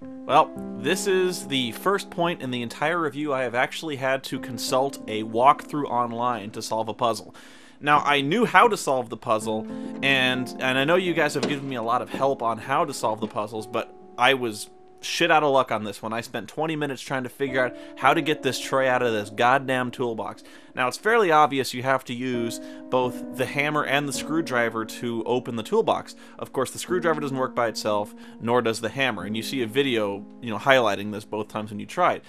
Well, this is the first point in the entire review I have actually had to consult a walkthrough online to solve a puzzle. Now, I knew how to solve the puzzle, and I know you guys have given me a lot of help on how to solve the puzzles, but I was shit out of luck on this one. I spent 20 minutes trying to figure out how to get this tray out of this goddamn toolbox. Now, it's fairly obvious you have to use both the hammer and the screwdriver to open the toolbox. Of course, the screwdriver doesn't work by itself, nor does the hammer, and you see a video, highlighting this both times when you try it.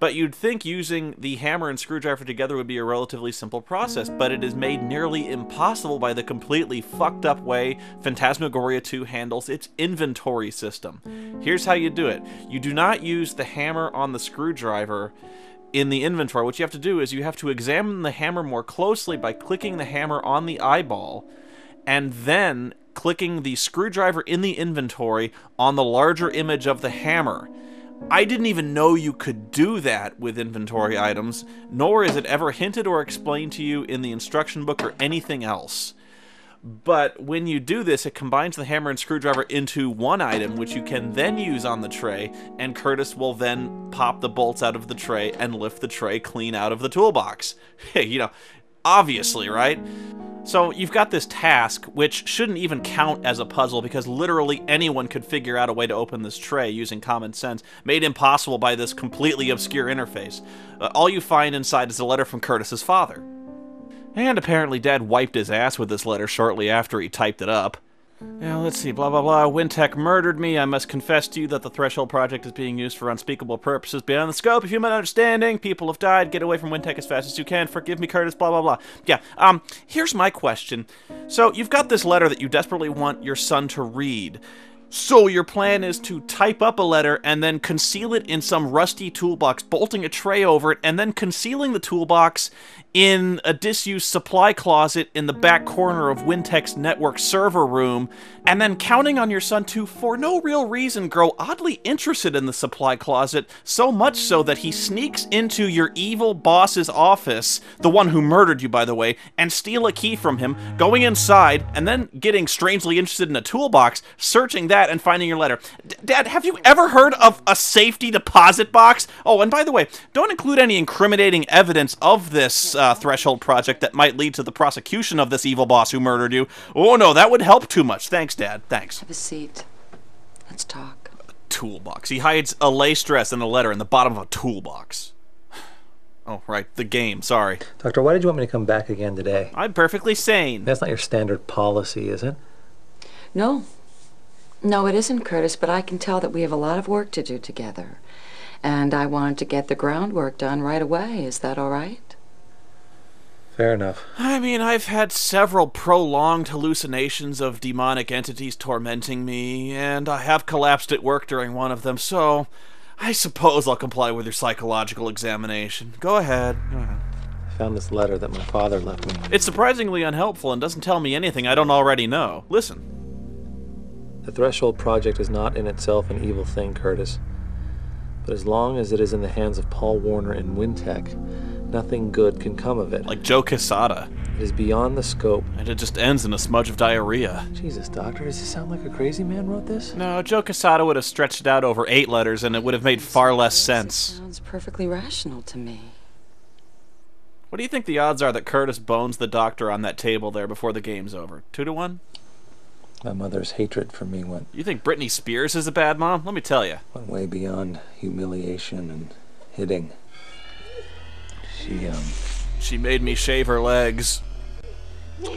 But you'd think using the hammer and screwdriver together would be a relatively simple process, but it is made nearly impossible by the completely fucked up way Phantasmagoria 2 handles its inventory system. Here's how you do it. You do not use the hammer on the screwdriver in the inventory. What you have to do is you have to examine the hammer more closely by clicking the hammer on the eyeball, and then clicking the screwdriver in the inventory on the larger image of the hammer. I didn't even know you could do that with inventory items, nor is it ever hinted or explained to you in the instruction book or anything else. But when you do this, it combines the hammer and screwdriver into one item, which you can then use on the tray, and Curtis will then pop the bolts out of the tray and lift the tray clean out of the toolbox. Hey, obviously, right? So you've got this task, which shouldn't even count as a puzzle because literally anyone could figure out a way to open this tray using common sense, made impossible by this completely obscure interface. All you find inside is a letter from Curtis's father. And apparently Dad wiped his ass with this letter shortly after he typed it up. Now, let's see, blah, blah, blah. Wintech murdered me. I must confess to you that the Threshold Project is being used for unspeakable purposes beyond the scope of human understanding. People have died. Get away from Wintech as fast as you can. Forgive me, Curtis, blah, blah, blah. Yeah, here's my question. So, you've got this letter that you desperately want your son to read. So your plan is to type up a letter and then conceal it in some rusty toolbox, bolting a tray over it, and then concealing the toolbox in a disused supply closet in the back corner of Wintech's network server room, and then counting on your son to, for no real reason, grow oddly interested in the supply closet, so much so that he sneaks into your evil boss's office, the one who murdered you, by the way, and steal a key from him, going inside, and then getting strangely interested in a toolbox, searching that, and finding your letter. Dad, have you ever heard of a safety deposit box? Oh, and by the way, don't include any incriminating evidence of this Threshold Project that might lead to the prosecution of this evil boss who murdered you. Oh no, that would help too much. Thanks, Dad. Thanks. Have a seat. Let's talk. A toolbox. He hides a lace dress and a letter in the bottom of a toolbox. Oh, right. The game. Sorry. Doctor, why did you want me to come back again today? I'm perfectly sane. That's not your standard policy, is it? No. No, it isn't, Curtis, but I can tell that we have a lot of work to do together. And I wanted to get the groundwork done right away. Is that all right? Fair enough. I mean, I've had several prolonged hallucinations of demonic entities tormenting me, and I have collapsed at work during one of them, so I suppose I'll comply with your psychological examination. Go ahead. Go ahead. I found this letter that my father left me. It's surprisingly unhelpful and doesn't tell me anything I don't already know. Listen. The Threshold Project is not in itself an evil thing, Curtis. But as long as it is in the hands of Paul Warner and Wintech, nothing good can come of it. Like Joe Quesada. It is beyond the scope. And it just ends in a smudge of diarrhea. Jesus, Doctor, does this sound like a crazy man wrote this? No, Joe Quesada would have stretched it out over 8 letters and it would have made far less sense. Sounds perfectly rational to me. What do you think the odds are that Curtis bones the doctor on that table there before the game's over? 2 to 1? My mother's hatred for me went... You think Britney Spears is a bad mom? Let me tell you. Went way beyond humiliation and hitting. She made me shave her legs.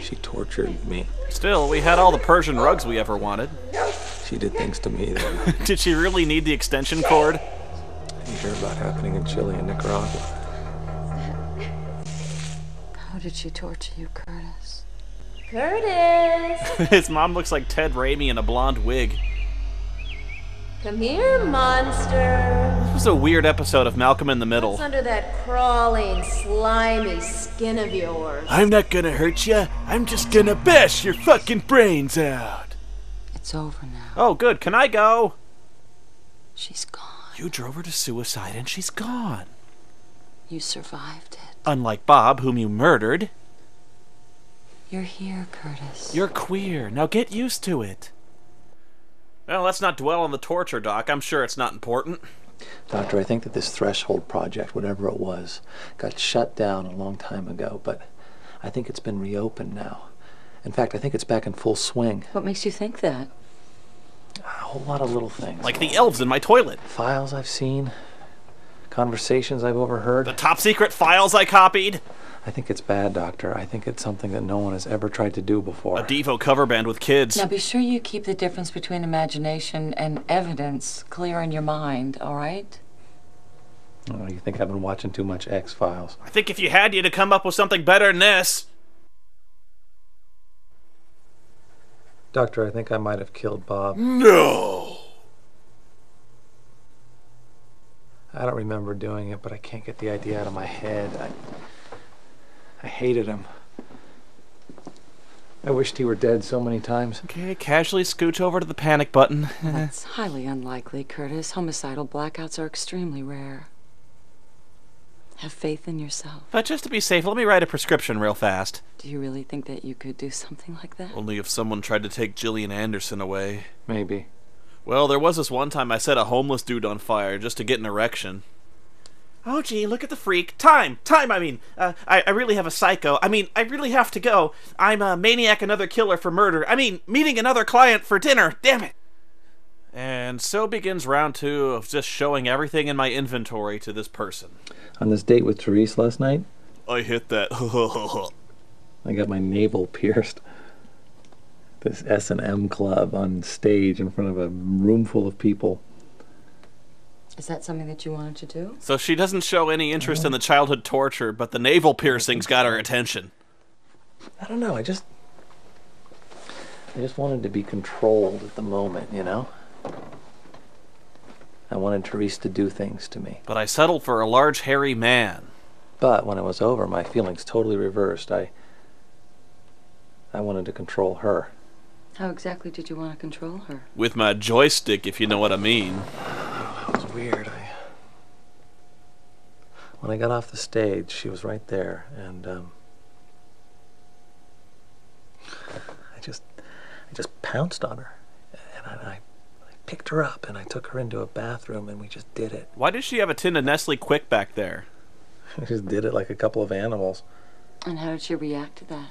She tortured me. Still, we had all the Persian rugs we ever wanted. She did things to me that... Did she really need the extension cord? You hear about happening in Chile and Nicaragua. How did she torture you, Curtis? Curtis! His mom looks like Ted Raimi in a blonde wig. Come here, monster! This was a weird episode of Malcolm in the Middle. What's under that crawling, slimy skin of yours? I'm not gonna hurt ya. I'm just gonna bash your fucking brains out. It's over now. Oh, good. Can I go? She's gone. You drove her to suicide and she's gone. You survived it. Unlike Bob, whom you murdered. You're here, Curtis. You're queer. Now get used to it. Well, let's not dwell on the torture, Doc. I'm sure it's not important. Doctor, I think that this threshold project, whatever it was, got shut down a long time ago, but I think it's been reopened now. In fact, I think it's back in full swing. What makes you think that? A whole lot of little things. Like the elves in my toilet. Files I've seen, conversations I've overheard. The top secret files I copied. I think it's bad, Doctor. I think it's something that no one has ever tried to do before. A Devo cover band with kids. Now be sure you keep the difference between imagination and evidence clear in your mind, all right? Oh, you think I've been watching too much X-Files? I think if you had, you'd have come up with something better than this. Doctor, I think I might have killed Bob. No! I don't remember doing it, but I can't get the idea out of my head. I hated him. I wished he were dead so many times. Okay, casually scooch over to the panic button. That's highly unlikely, Curtis. Homicidal blackouts are extremely rare. Have faith in yourself. But just to be safe, let me write a prescription real fast. Do you really think that you could do something like that? Only if someone tried to take Gillian Anderson away. Maybe. Well, there was this one time I set a homeless dude on fire just to get an erection. Oh, gee, look at the freak. Time, I mean. I really have a psycho. I mean, I really have to go. I'm a maniac, another killer for murder. I mean, meeting another client for dinner. Damn it. And so begins round 2 of just showing everything in my inventory to this person. On this date with Therese last night, I hit that. I got my navel pierced. This S&M club on stage in front of a room full of people. Is that something that you wanted to do? So she doesn't show any interest in the childhood torture, but the navel piercings got her attention. I don't know, I just wanted to be controlled at the moment, you know? I wanted Therese to do things to me. But I settled for a large, hairy man. But when it was over, my feelings totally reversed. I wanted to control her. How exactly did you want to control her? With my joystick, if you know what I mean. It was weird. When I got off the stage, she was right there, and I just pounced on her, and I picked her up, and I took her into a bathroom, and we just did it. Why does she have a tin of Nestle Quick back there? We just did it like a couple of animals. And how did she react to that?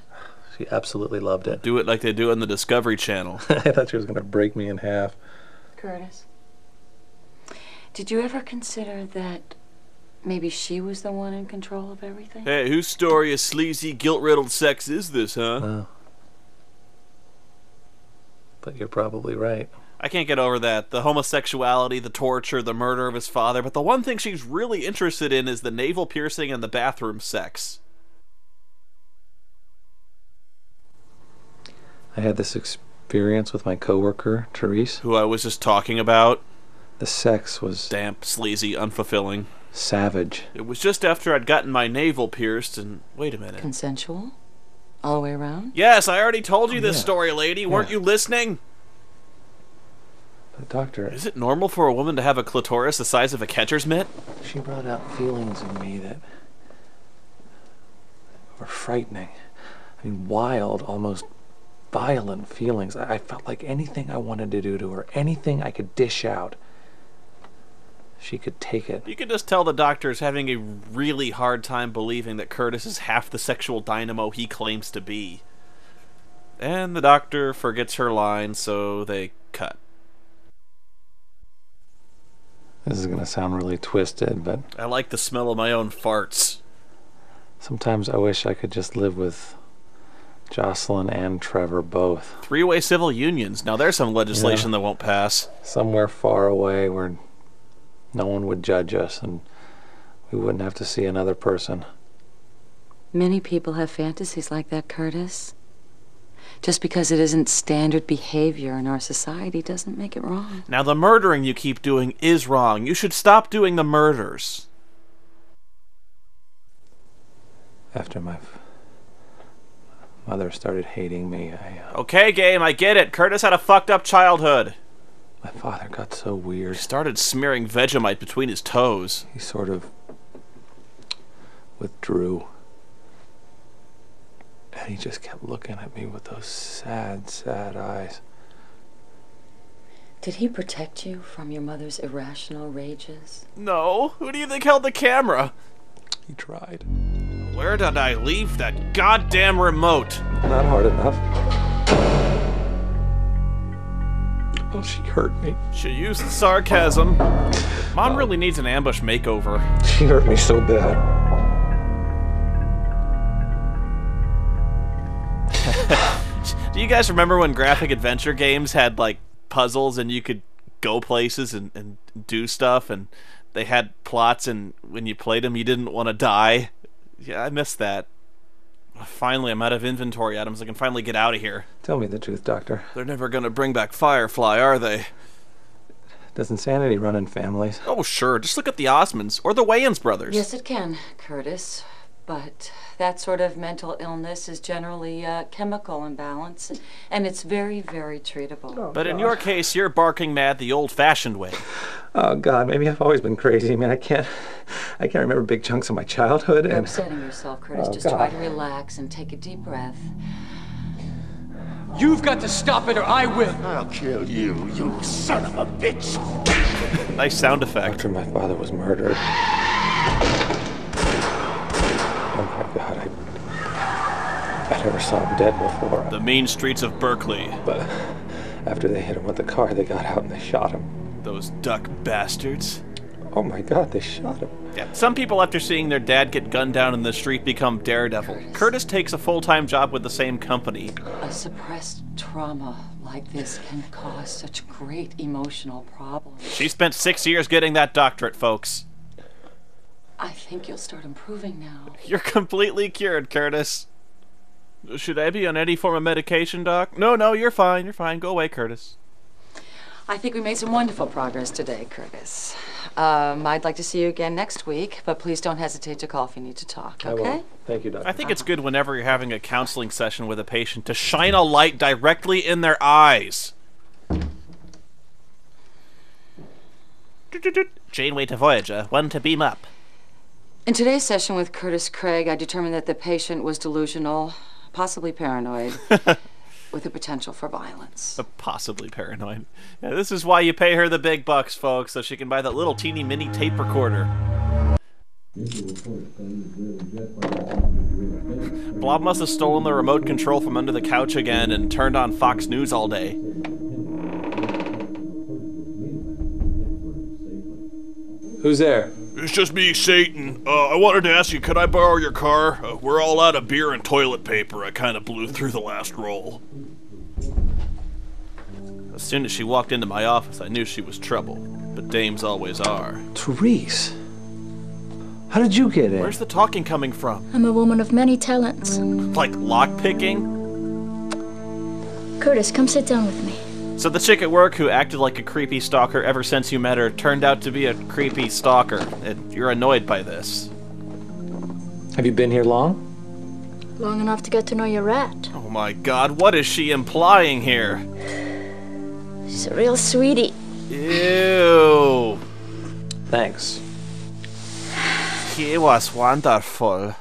She absolutely loved it. Do it like they do on the Discovery Channel. I thought she was going to break me in half. Curtis, did you ever consider that maybe she was the one in control of everything? Hey, whose story of sleazy, guilt-riddled sex is this, huh? Oh. But you're probably right. I can't get over that. The homosexuality, the torture, the murder of his father, but the one thing she's really interested in is the navel piercing and the bathroom sex. I had this experience with my coworker, Therese. Who I was just talking about. The sex was Damp, sleazy, unfulfilling. savage. It was just after I'd gotten my navel pierced and... Wait a minute. Consensual? All the way around? Yes, I already told you this yeah. story, lady. Weren't you listening? But doctor, Is it normal for a woman to have a clitoris the size of a catcher's mitt? she brought out feelings in me that were frightening. I mean, wild, almost violent feelings. I felt like anything I wanted to do to her, anything I could dish out, she could take it. You could just tell the doctor is having a really hard time believing that Curtis is half the sexual dynamo he claims to be. And the doctor forgets her line, so they cut. This is going to sound really twisted, but I like the smell of my own farts. sometimes I wish I could just live with Jocelyn and Trevor both. Three-way civil unions. Now there's some legislation that won't pass. Somewhere far away where no one would judge us and we wouldn't have to see another person. Many people have fantasies like that, Curtis. Just because it isn't standard behavior in our society doesn't make it wrong. Now the murdering you keep doing is wrong. You should stop doing the murders. After my mother started hating me, Okay, game, I get it. Curtis had a fucked up childhood. my father got so He weird. started smearing Vegemite between his toes. He sort of withdrew. And he just kept looking at me with those sad, sad eyes. Did he protect you from your mother's irrational rages? No. Who do you think held the camera? He tried. Where did I leave that goddamn remote? Not hard enough. Oh, she hurt me. She used sarcasm. Mom really needs an ambush makeover. She hurt me so bad. Do you guys remember when graphic adventure games had, like, puzzles and you could go places and do stuff, and they had plots, and when you played them you didn't want to die? Yeah, I missed that. Finally, I'm out of inventory items. I can finally get out of here. Tell me the truth, Doctor. They're never gonna bring back Firefly, are they? Does insanity run in families? Oh, sure. Just look at the Osmonds or the Wayans brothers. Yes, it can, Curtis. But that sort of mental illness is generally a chemical imbalance, and it's very, very treatable. Oh, but in God. your case, you're barking mad the old-fashioned way. Oh, God, maybe I've always been crazy. I mean, I can't remember big chunks of my childhood. You're And upsetting yourself, Curtis. Oh, Just try God. to relax and take a deep breath. You've got to stop it or I will. I'll kill you, you son of a bitch. Nice sound effect. after my father was murdered. Oh my God, I never saw him dead before. The mean streets of Berkeley. But after they hit him with the car, they got out and they shot him. Those duck bastards. Oh my God, they shot him. Yeah, some people after seeing their dad get gunned down in the street become Daredevil. Curtis takes a full-time job with the same company. A suppressed trauma like this can cause such great emotional problems. She spent 6 years getting that doctorate, folks. I think you'll start improving now. You're completely cured, Curtis. Should I be on any form of medication, Doc? No, you're fine. You're fine. Go away, Curtis. I think we made some wonderful progress today, Curtis. I'd like to see you again next week, but please don't hesitate to call if you need to talk, I okay? will. Thank you, Doctor. I think it's good whenever you're having a counseling session with a patient to shine a light directly in their eyes. Janeway to Voyager, one to beam up. In today's session with Curtis Craig, I determined that the patient was delusional, possibly paranoid, with the potential for violence. Possibly paranoid. Yeah, this is why you pay her the big bucks, folks, so she can buy that little teeny mini tape recorder. Blob must have stolen the remote control from under the couch again and turned on Fox News all day. Who's there? It's just me, Satan. I wanted to ask you, could I borrow your car? We're all out of beer and toilet paper. I kind of blew through the last roll. As soon as she walked into my office, I knew she was trouble. But dames always are. Therese. How did you get in? Where's the talking coming from? I'm a woman of many talents. Like lockpicking? Curtis, come sit down with me. So the chick at work who acted like a creepy stalker ever since you met her turned out to be a creepy stalker, and you're annoyed by this. Have you been here long? Long enough to get to know your rat. Oh my God, what is she implying here? She's a real sweetie. Ew. Thanks. He was wonderful.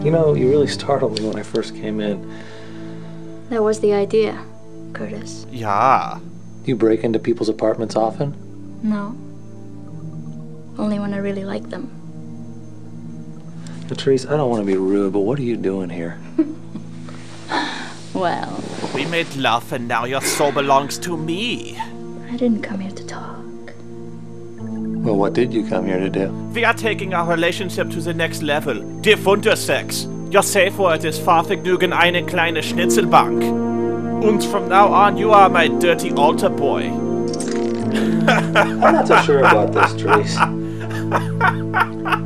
You know, you really startled me when I first came in. That was the idea, Curtis. Yeah. You break into people's apartments often? No. Only when I really like them. But Therese, I don't want to be rude, but what are you doing here? Well, We made love and now your soul belongs to me. I didn't come here to talk. Well, what did you come here to do? We are taking our relationship to the next level. Der Wundersex. Your safe word is Fahrvergnügen eine kleine Schnitzelbank. And from now on, you are my dirty altar boy. I'm not so sure about this, Therese.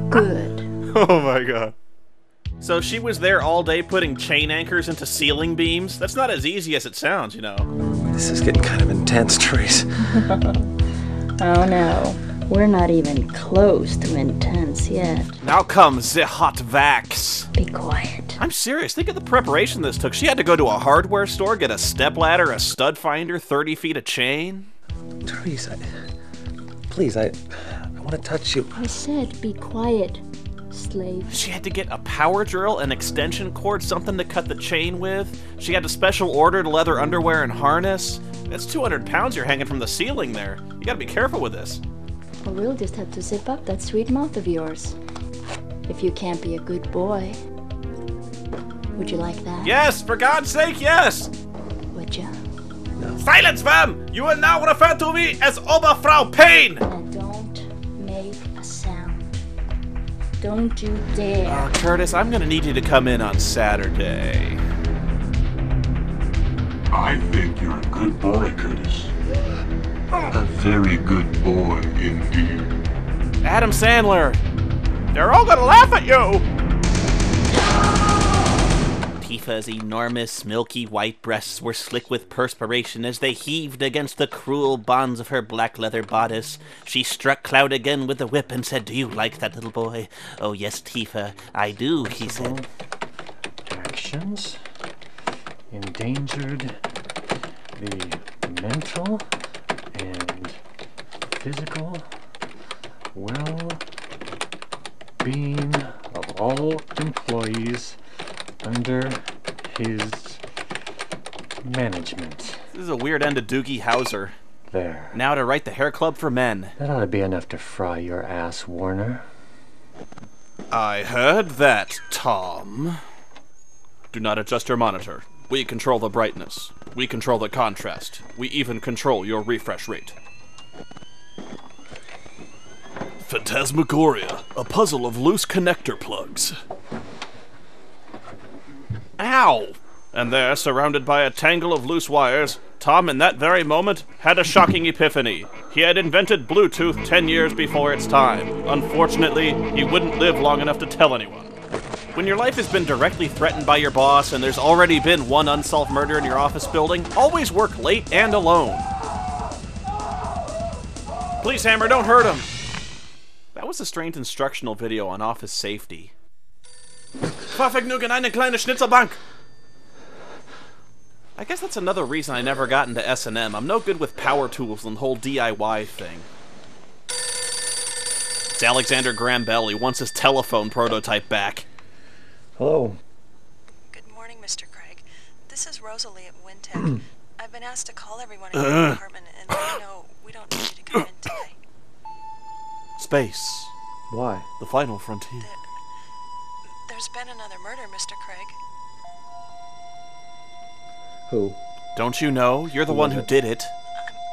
Good. Oh my God. So she was there all day putting chain anchors into ceiling beams? That's not as easy as it sounds, you know. This is getting kind of intense, Therese. Oh no. We're not even close to intense yet. Now comes the hot wax. Be quiet. I'm serious. Think of the preparation this took. She had to go to a hardware store, get a stepladder, a stud finder, 30 feet of chain. Therese, please, I want to touch you. I said be quiet. slave. She had to get a power drill, an extension cord, something to cut the chain with. She had to special order leather underwear and harness. That's 200 pounds you're hanging from the ceiling there. You gotta be careful with this. Or we'll just have to zip up that sweet mouth of yours. If you can't be a good boy. Would you like that? Yes, for God's sake, yes! Would you? Silence, fam! You will now refer to me as Oberfrau Payne! And don't make a sound. Don't you dare. Curtis, I'm gonna need you to come in on Saturday. I think you're a good boy, Curtis. A very good boy indeed. Adam Sandler! They're all gonna laugh at you! Tifa's enormous, milky white breasts were slick with perspiration as they heaved against the cruel bonds of her black leather bodice. She struck Cloud again with the whip and said, "Do you like that, little boy?" "Oh, yes, Tifa, I do," he said. Actions endangered the mental and physical well-being of all employees under his management. This is a weird end to Doogie Howser. There. Now to write the Hair Club for Men. That ought to be enough to fry your ass, Warner. I heard that, Tom. Do not adjust your monitor. We control the brightness. We control the contrast. We even control your refresh rate. Phantasmagoria, a puzzle of loose connector plugs. Ow! And there, surrounded by a tangle of loose wires, Tom, in that very moment, had a shocking epiphany. He had invented Bluetooth 10 years before its time. Unfortunately, he wouldn't live long enough to tell anyone. When your life has been directly threatened by your boss and there's already been one unsolved murder in your office building, always work late and alone. Please, Hammer, don't hurt him! That was a strange instructional video on office safety. Vergnügen, eine kleine Schnitzelbank! I guess that's another reason I never got into S&M. I'm no good with power tools and the whole DIY thing. It's Alexander Graham Bell. He wants his telephone prototype back. Hello. Good morning, Mr. Craig. This is Rosalie at Wintech. I've been asked to call everyone in the department and let you know we don't need you to come in today. Space. Why? The final frontier. There's been another murder, Mr. Craig. Who? Don't you know? You're the one who did it.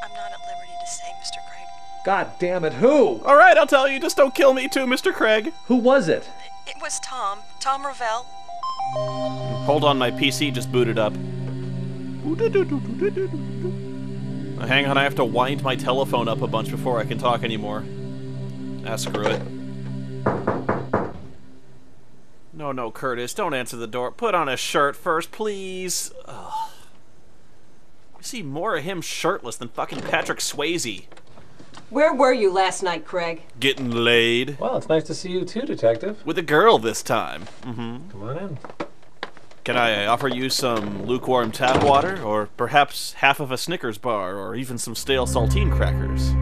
I'm not at liberty to say, Mr. Craig. God damn it, who? Alright, I'll tell you. Just don't kill me too, Mr. Craig. Who was it? It was Tom Ravel. Hold on, my PC just booted up. Hang on, I have to wind my telephone up a bunch before I can talk anymore. Screw it. No, Curtis, don't answer the door. Put on a shirt first, please. Ugh. You see more of him shirtless than fucking Patrick Swayze. Where were you last night, Craig? Getting laid. Well, it's nice to see you too, Detective. With a girl this time. Come on in. Can I offer you some lukewarm tap water, or perhaps half of a Snickers bar, or even some stale saltine crackers?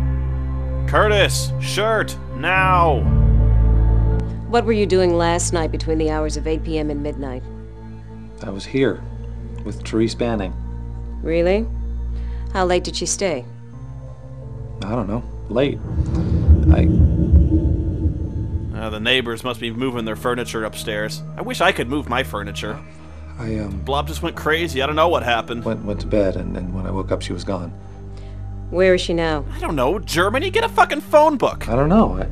Curtis, shirt, now! What were you doing last night between the hours of 8 p.m. and midnight? I was here with Therese Banning. Really? How late did she stay? I don't know. Late. The neighbors must be moving their furniture upstairs. I wish I could move my furniture. Blob just went crazy. I don't know what happened. Went to bed, and when I woke up, she was gone. Where is she now? I don't know. Germany? Get a fucking phone book. I don't know.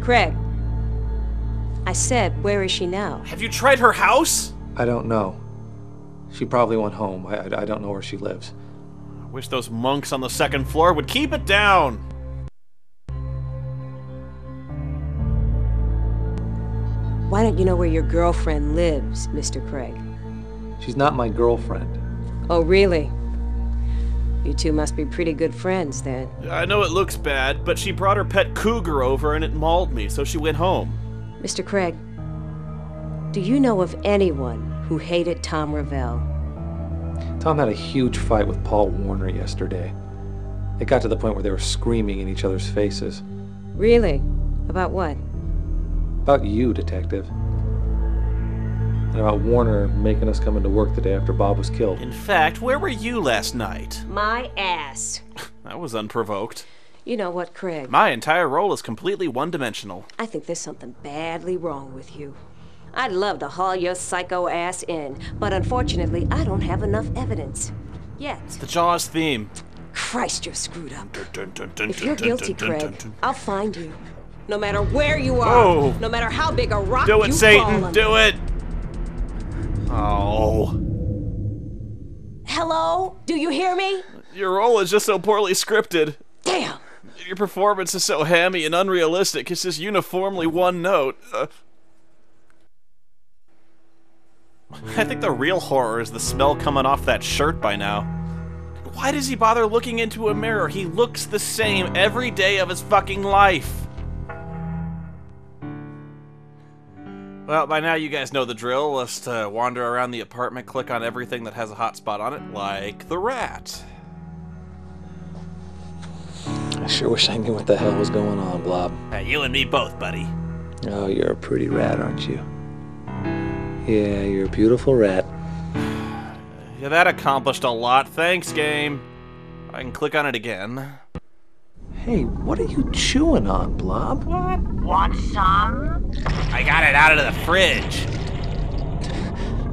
Craig. I said, where is she now? Have you tried her house? I don't know. She probably went home. I don't know where she lives. I wish those monks on the second floor would keep it down. Why don't you know where your girlfriend lives, Mr. Craig? She's not my girlfriend. Oh, really? You two must be pretty good friends, then. I know it looks bad, but she brought her pet cougar over and it mauled me, so she went home. Mr. Craig, do you know of anyone who hated Tom Ravel? Tom had a huge fight with Paul Warner yesterday. It got to the point where they were screaming in each other's faces. Really? About what? About you, Detective. And about Warner making us come into work the day after Bob was killed. In fact, where were you last night? My ass. That was unprovoked. You know what, Craig? My entire role is completely one-dimensional. I think there's something badly wrong with you. I'd love to haul your psycho ass in, but unfortunately, I don't have enough evidence. Yet. It's the Jaws theme. Christ, you're screwed up. If you're guilty, Craig, I'll find you. No matter where you are, Oh. no matter how big a rock Do it, you Satan! fall under. Do it! Oh. Hello? Do you hear me? Your role is just so poorly scripted. Damn! Your performance is so hammy and unrealistic. It's just uniformly one note. I think the real horror is the smell coming off that shirt by now. Why does he bother looking into a mirror? He looks the same every day of his fucking life. Well, by now you guys know the drill. Let's wander around the apartment, click on everything that has a hotspot on it, like the rat. I sure wish I knew what the hell was going on, Blob. You and me both, buddy. Oh, you're a pretty rat, aren't you? Yeah, you're a beautiful rat. Yeah, that accomplished a lot. Thanks, game. I can click on it again. Hey, what are you chewing on, Blob? What? Want some? I got it out of the fridge.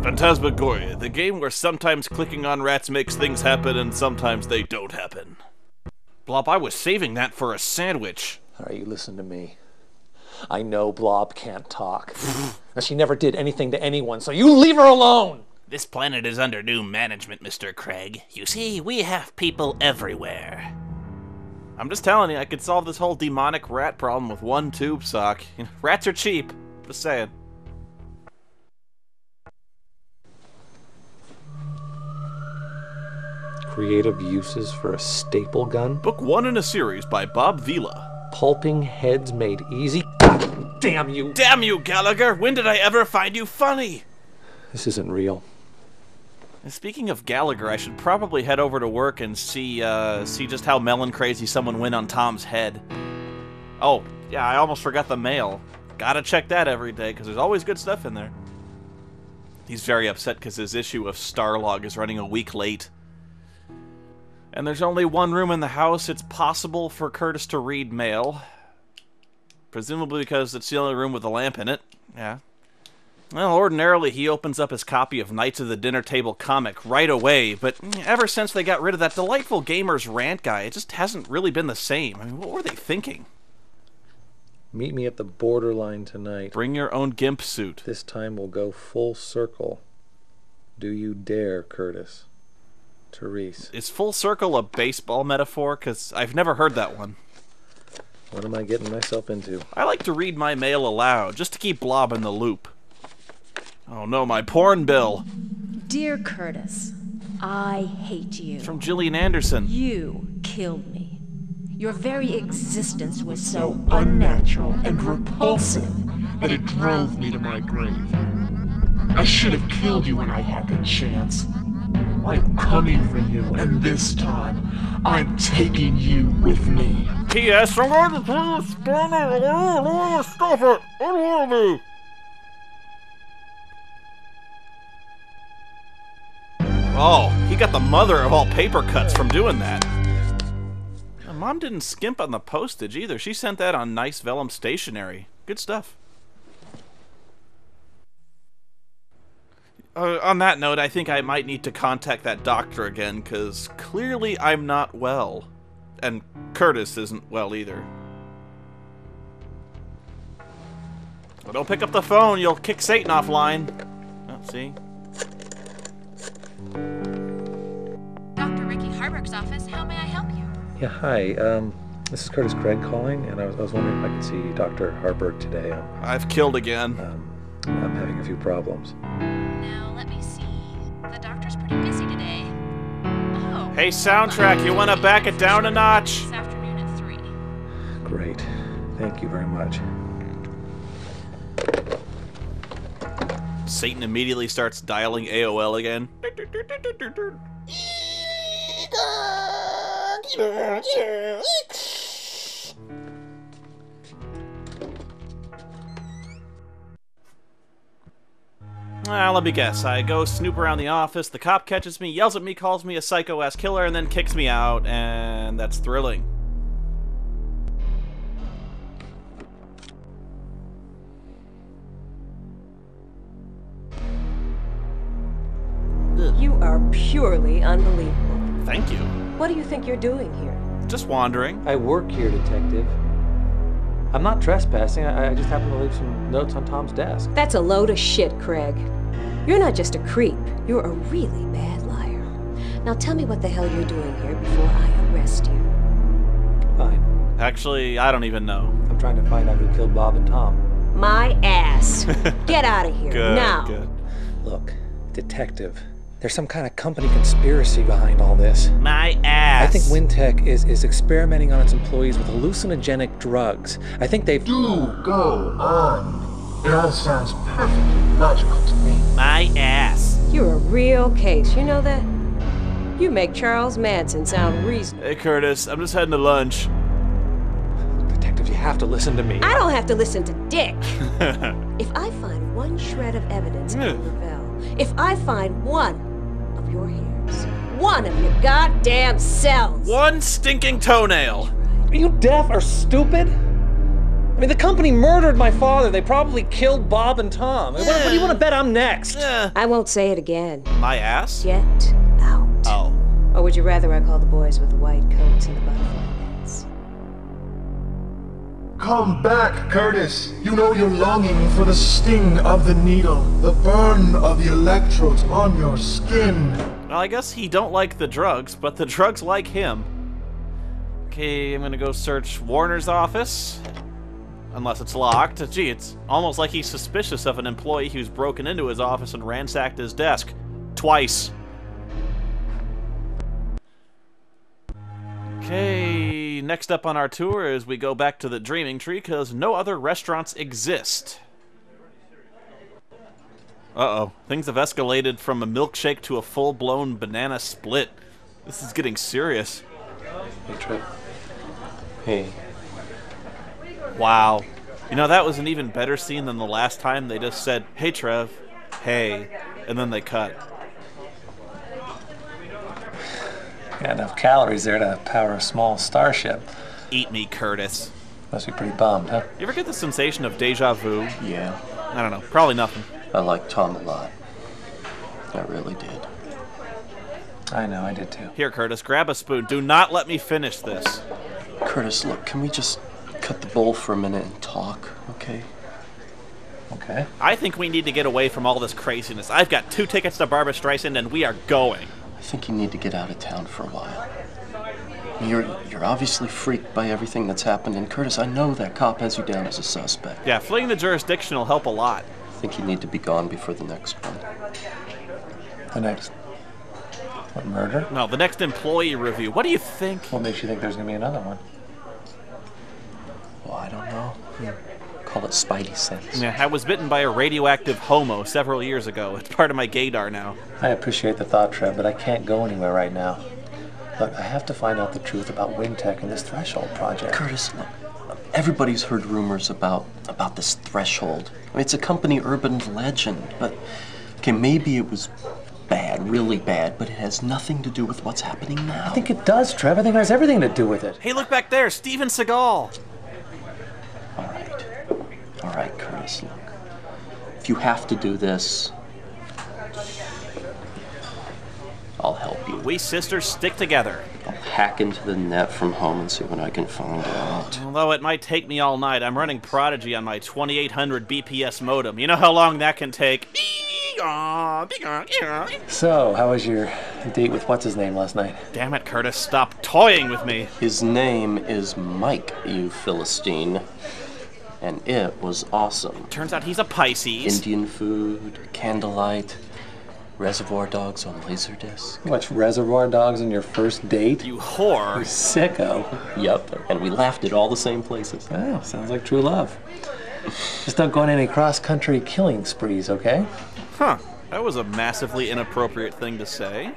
Phantasmagoria, the game where sometimes clicking on rats makes things happen and sometimes they don't happen. Blob, I was saving that for a sandwich. All right, you listen to me. I know Blob can't talk. And she never did anything to anyone, so you leave her alone! This planet is under new management, Mr. Craig. You see, we have people everywhere. I'm just telling you, I could solve this whole demonic rat problem with one tube sock. You know, rats are cheap. Just saying. Creative uses for a staple gun? Book 1 in a series by Bob Vila. Pulping heads made easy? God damn you! Damn you, Gallagher! When did I ever find you funny? This isn't real. And speaking of Gallagher, I should probably head over to work and see just how melon crazy someone went on Tom's head. Oh, yeah, I almost forgot the mail. Gotta check that every day, because there's always good stuff in there. He's very upset because his issue of Starlog is running a week late. And there's only one room in the house it's possible for Curtis to read mail. Presumably because it's the only room with a lamp in it. Yeah. Well, ordinarily he opens up his copy of Knights of the Dinner Table comic right away, but ever since they got rid of that delightful Gamers Rant guy, it just hasn't really been the same. I mean, what were they thinking? Meet me at the borderline tonight. Bring your own gimp suit. This time we'll go full circle. Do you dare, Curtis? Therese. Is full circle a baseball metaphor? Because I've never heard that one. What am I getting myself into? I like to read my mail aloud, just to keep Blob in the loop. Oh no, my porn bill. Dear Curtis, I hate you. It's from Gillian Anderson. You killed me. Your very existence was so unnatural and repulsive that it drove me to my grave. I should have killed you when I had the chance. I'm coming for you, and this time, I'm taking you with me. P.S. I'm going to turn the scanner. I don't want to stop it. I don't want to. Oh, he got the mother of all paper cuts from doing that. Mom didn't skimp on the postage either. She sent that on nice vellum stationery. Good stuff. On that note, I think I might need to contact that doctor again, because clearly I'm not well. And Curtis isn't well either. Well, don't pick up the phone, you'll kick Satan offline. Oh, see? Dr. Ricky Harburg's office, how may I help you? Yeah, hi. This is Curtis Craig calling, and I was wondering if I could see Dr. Harburg today. I've killed again. I'm having a few problems. Now, let me see. The doctor's pretty busy today. Oh. Hey, Soundtrack, you want to back it down a notch? This afternoon at 3. Great. Thank you very much. Satan immediately starts dialing AOL again. Let me guess. I go snoop around the office, the cop catches me, yells at me, calls me a psycho-ass killer, and then kicks me out, and that's thrilling. You are purely unbelievable. Thank you. What do you think you're doing here? Just wandering. I work here, Detective. I'm not trespassing. I just happened to leave some notes on Tom's desk. That's a load of shit, Craig. You're not just a creep. You're a really bad liar. Now tell me what the hell you're doing here before I arrest you. Fine. Actually, I don't even know. I'm trying to find out who killed Bob and Tom. My ass. Get out of here, Good, now. good. Look, Detective, there's some kind of company conspiracy behind all this. My ass. I think Wintech is experimenting on its employees with hallucinogenic drugs. I think they've... Do go on. It all sounds perfectly logical to me. My ass. You're a real case, you know that? You make Charles Manson sound reasonable. Hey, Curtis, I'm just heading to lunch. Detective, you have to listen to me. I don't have to listen to Dick. If I find one shred of evidence on Ravel, if I find one of your hairs, one of your goddamn cells. One stinking toenail. Are you deaf or stupid? I mean, the company murdered my father. They probably killed Bob and Tom. What do you want to bet I'm next? I won't say it again. My ass? Get out. Oh. Or would you rather I call the boys with the white coats and the butterfly hats? Come back, Curtis. You know you're longing for the sting of the needle, the burn of the electrodes on your skin. Well, I guess he don't like the drugs, but the drugs like him. Okay, I'm gonna go search Warner's office. Unless it's locked. Gee, it's almost like he's suspicious of an employee who's broken into his office and ransacked his desk. Twice. Okay, next up on our tour is we go back to the Dreaming Tree because no other restaurants exist. Uh-oh. Things have escalated from a milkshake to a full-blown banana split. This is getting serious. Hey, Trev. Hey. Wow. You know, that was an even better scene than the last time they just said, "Hey, Trev. Hey." And then they cut. Got enough calories there to power a small starship. Eat me, Curtis. Must be pretty bummed, huh? You ever get the sensation of deja vu? Yeah. I don't know. Probably nothing. I liked Tom a lot. I really did. I know, I did too. Here, Curtis, grab a spoon. Do not let me finish this. Curtis, look, can we just cut the bowl for a minute and talk, okay? Okay. I think we need to get away from all this craziness. I've got 2 tickets to Barbra Streisand, and we are going. I think you need to get out of town for a while. You're obviously freaked by everything that's happened, and Curtis, I know that cop has you down as a suspect. Yeah, fleeing the jurisdiction will help a lot. I think you need to be gone before the next one. The next... What, murder? No, the next employee review. What do you think? What makes you think there's gonna be another one? Well, I don't know. Call it Spidey sense. Yeah, I was bitten by a radioactive homo several years ago. It's part of my gaydar now. I appreciate the thought, Trev, but I can't go anywhere right now. Look, I have to find out the truth about Wintech and this Threshold project. Curtis, look, everybody's heard rumors about this Threshold. I mean, it's a company urban legend, but, okay, maybe it was bad, really bad, but it has nothing to do with what's happening now. I think it does, Trev. I think it has everything to do with it. Hey, look back there, Steven Seagal. All right, Curtis, look. If you have to do this, I'll help you. We sisters stick together. I'll hack into the net from home and see what I can find out. Although it might take me all night, I'm running Prodigy on my 2800 BPS modem. You know how long that can take? So, how was your date with what's-his-name last night? Damn it, Curtis, stop toying with me. His name is Mike, you Philistine. And it was awesome. Turns out he's a Pisces. Indian food, candlelight, Reservoir Dogs on Laserdisc. You watched Reservoir Dogs on your first date? You whore. You sicko. Yep, and we laughed at all the same places. Oh, sounds like true love. Just don't go on any cross-country killing sprees, okay? Huh. That was a massively inappropriate thing to say.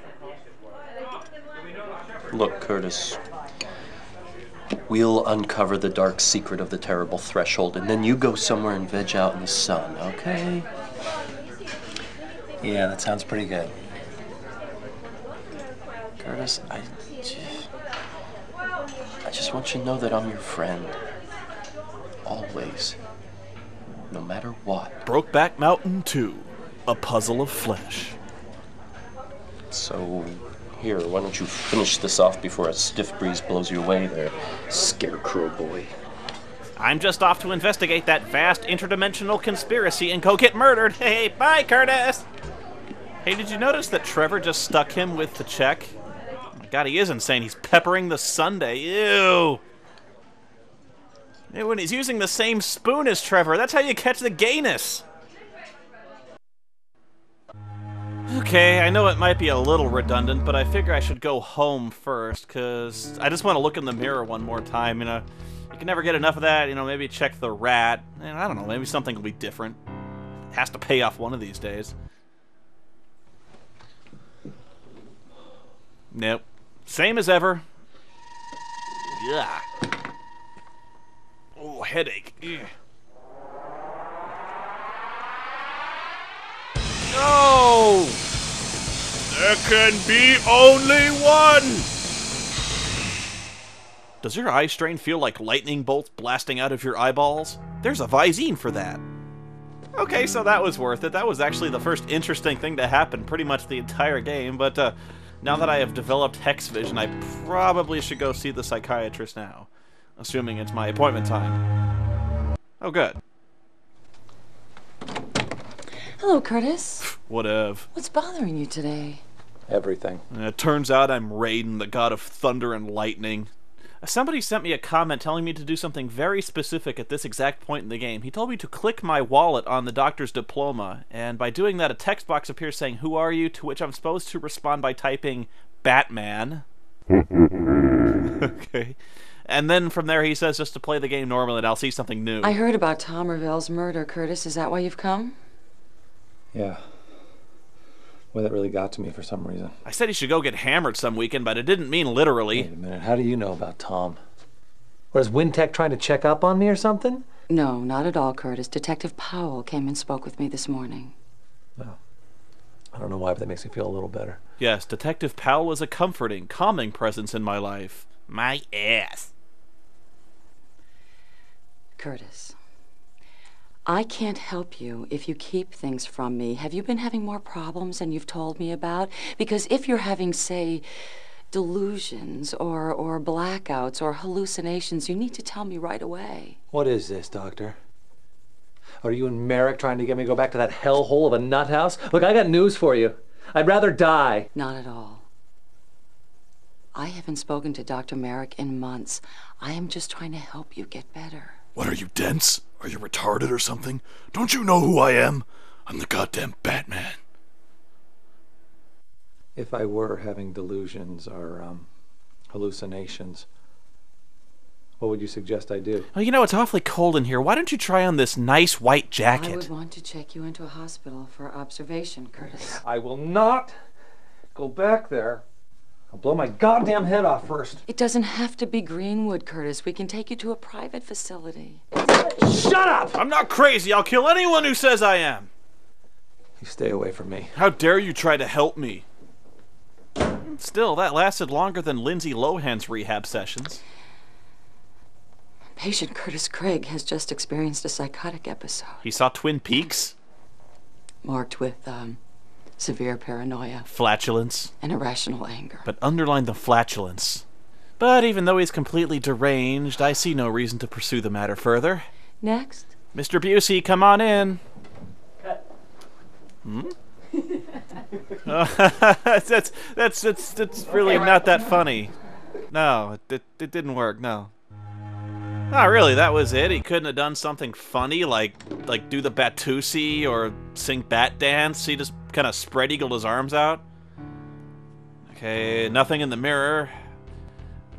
Look, Curtis, We'll uncover the dark secret of the terrible threshold, and then you go somewhere and veg out in the sun, okay? Yeah, that sounds pretty good. Curtis, I just want you to know that I'm your friend. Always. No matter what. Brokeback Mountain 2, A Puzzle of Flesh. So, here, why don't you finish this off before a stiff breeze blows you away there, scarecrow boy. I'm just off to investigate that vast interdimensional conspiracy and go get murdered. Hey, bye, Curtis! Hey, did you notice that Trevor just stuck him with the check? Oh my God, he is insane. He's peppering the sundae. Ew! When he's using the same spoon as Trevor, that's how you catch the gayness. Okay, I know it might be a little redundant, but I figure I should go home first, because I just want to look in the mirror one more time, you know. You can never get enough of that, you know, maybe check the rat. And I don't know, maybe something will be different. It has to pay off one of these days. Nope. Same as ever. Yeah. Oh, headache. Ugh. No! There can be only one! Does your eye strain feel like lightning bolts blasting out of your eyeballs? There's a Visine for that. Okay, so that was worth it. That was actually the first interesting thing to happen pretty much the entire game, but now that I have developed Hex Vision, I probably should go see the psychiatrist now. Assuming it's my appointment time. Oh, good. Hello, Curtis. Whatever. What's bothering you today? Everything. It turns out I'm Raiden, the god of thunder and lightning. Somebody sent me a comment telling me to do something very specific at this exact point in the game. He told me to click my wallet on the doctor's diploma, and by doing that a text box appears saying, "Who are you?" to which I'm supposed to respond by typing, "Batman." Okay. And then from there he says just to play the game normally and I'll see something new. I heard about Tom Ravel's murder, Curtis. Is that why you've come? Yeah. Well, that really got to me for some reason. I said he should go get hammered some weekend, but it didn't mean literally. Wait a minute, how do you know about Tom? Was Wintech trying to check up on me or something? No, not at all, Curtis. Detective Powell came and spoke with me this morning. Well, I don't know why, but that makes me feel a little better. Yes, Detective Powell was a comforting, calming presence in my life. My ass. Curtis, I can't help you if you keep things from me. Have you been having more problems than you've told me about? Because if you're having, say, delusions or blackouts or hallucinations, you need to tell me right away. What is this, Doctor? Are you and Merrick trying to get me to go back to that hellhole of a nut house? Look, I got news for you. I'd rather die. Not at all. I haven't spoken to Dr. Merrick in months. I am just trying to help you get better. What, are you dense? Are you retarded or something? Don't you know who I am? I'm the goddamn Batman. If I were having delusions or hallucinations, what would you suggest I do? Well, you know, it's awfully cold in here. Why don't you try on this nice white jacket? I would want to check you into a hospital for observation, Curtis. I will not go back there. I'll blow my goddamn head off first. It doesn't have to be Greenwood, Curtis. We can take you to a private facility. Shut up! I'm not crazy. I'll kill anyone who says I am. You stay away from me. How dare you try to help me? Still, that lasted longer than Lindsay Lohan's rehab sessions. Patient Curtis Craig has just experienced a psychotic episode. He saw Twin Peaks? Marked with, severe paranoia. Flatulence. And irrational anger. But underline the flatulence. But even though he's completely deranged, I see no reason to pursue the matter further. Next. Mr. Busey, come on in. Cut. Hmm? That's really not that funny. No, it didn't work, no. Oh, really, that was it? He couldn't have done something funny, like do the Batusi or sing Bat Dance? He just kind of spread-eagled his arms out? Okay, nothing in the mirror.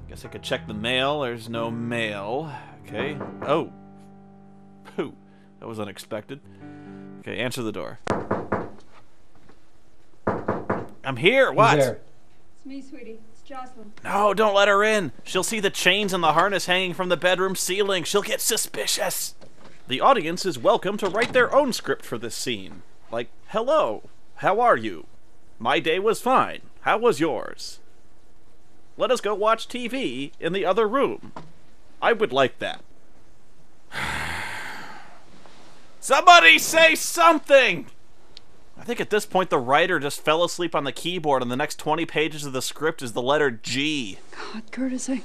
Guess I could check the mail. There's no mail. Okay. Oh. Phew. That was unexpected. Okay, answer the door. I'm here. What? Who's there? It's me, sweetie. It's Jocelyn. No, don't let her in. She'll see the chains and the harness hanging from the bedroom ceiling. She'll get suspicious. The audience is welcome to write their own script for this scene. Like, hello, how are you? My day was fine. How was yours? Let us go watch TV in the other room. I would like that. Somebody say something! I think at this point the writer just fell asleep on the keyboard and the next 20 pages of the script is the letter G. God, Curtis, I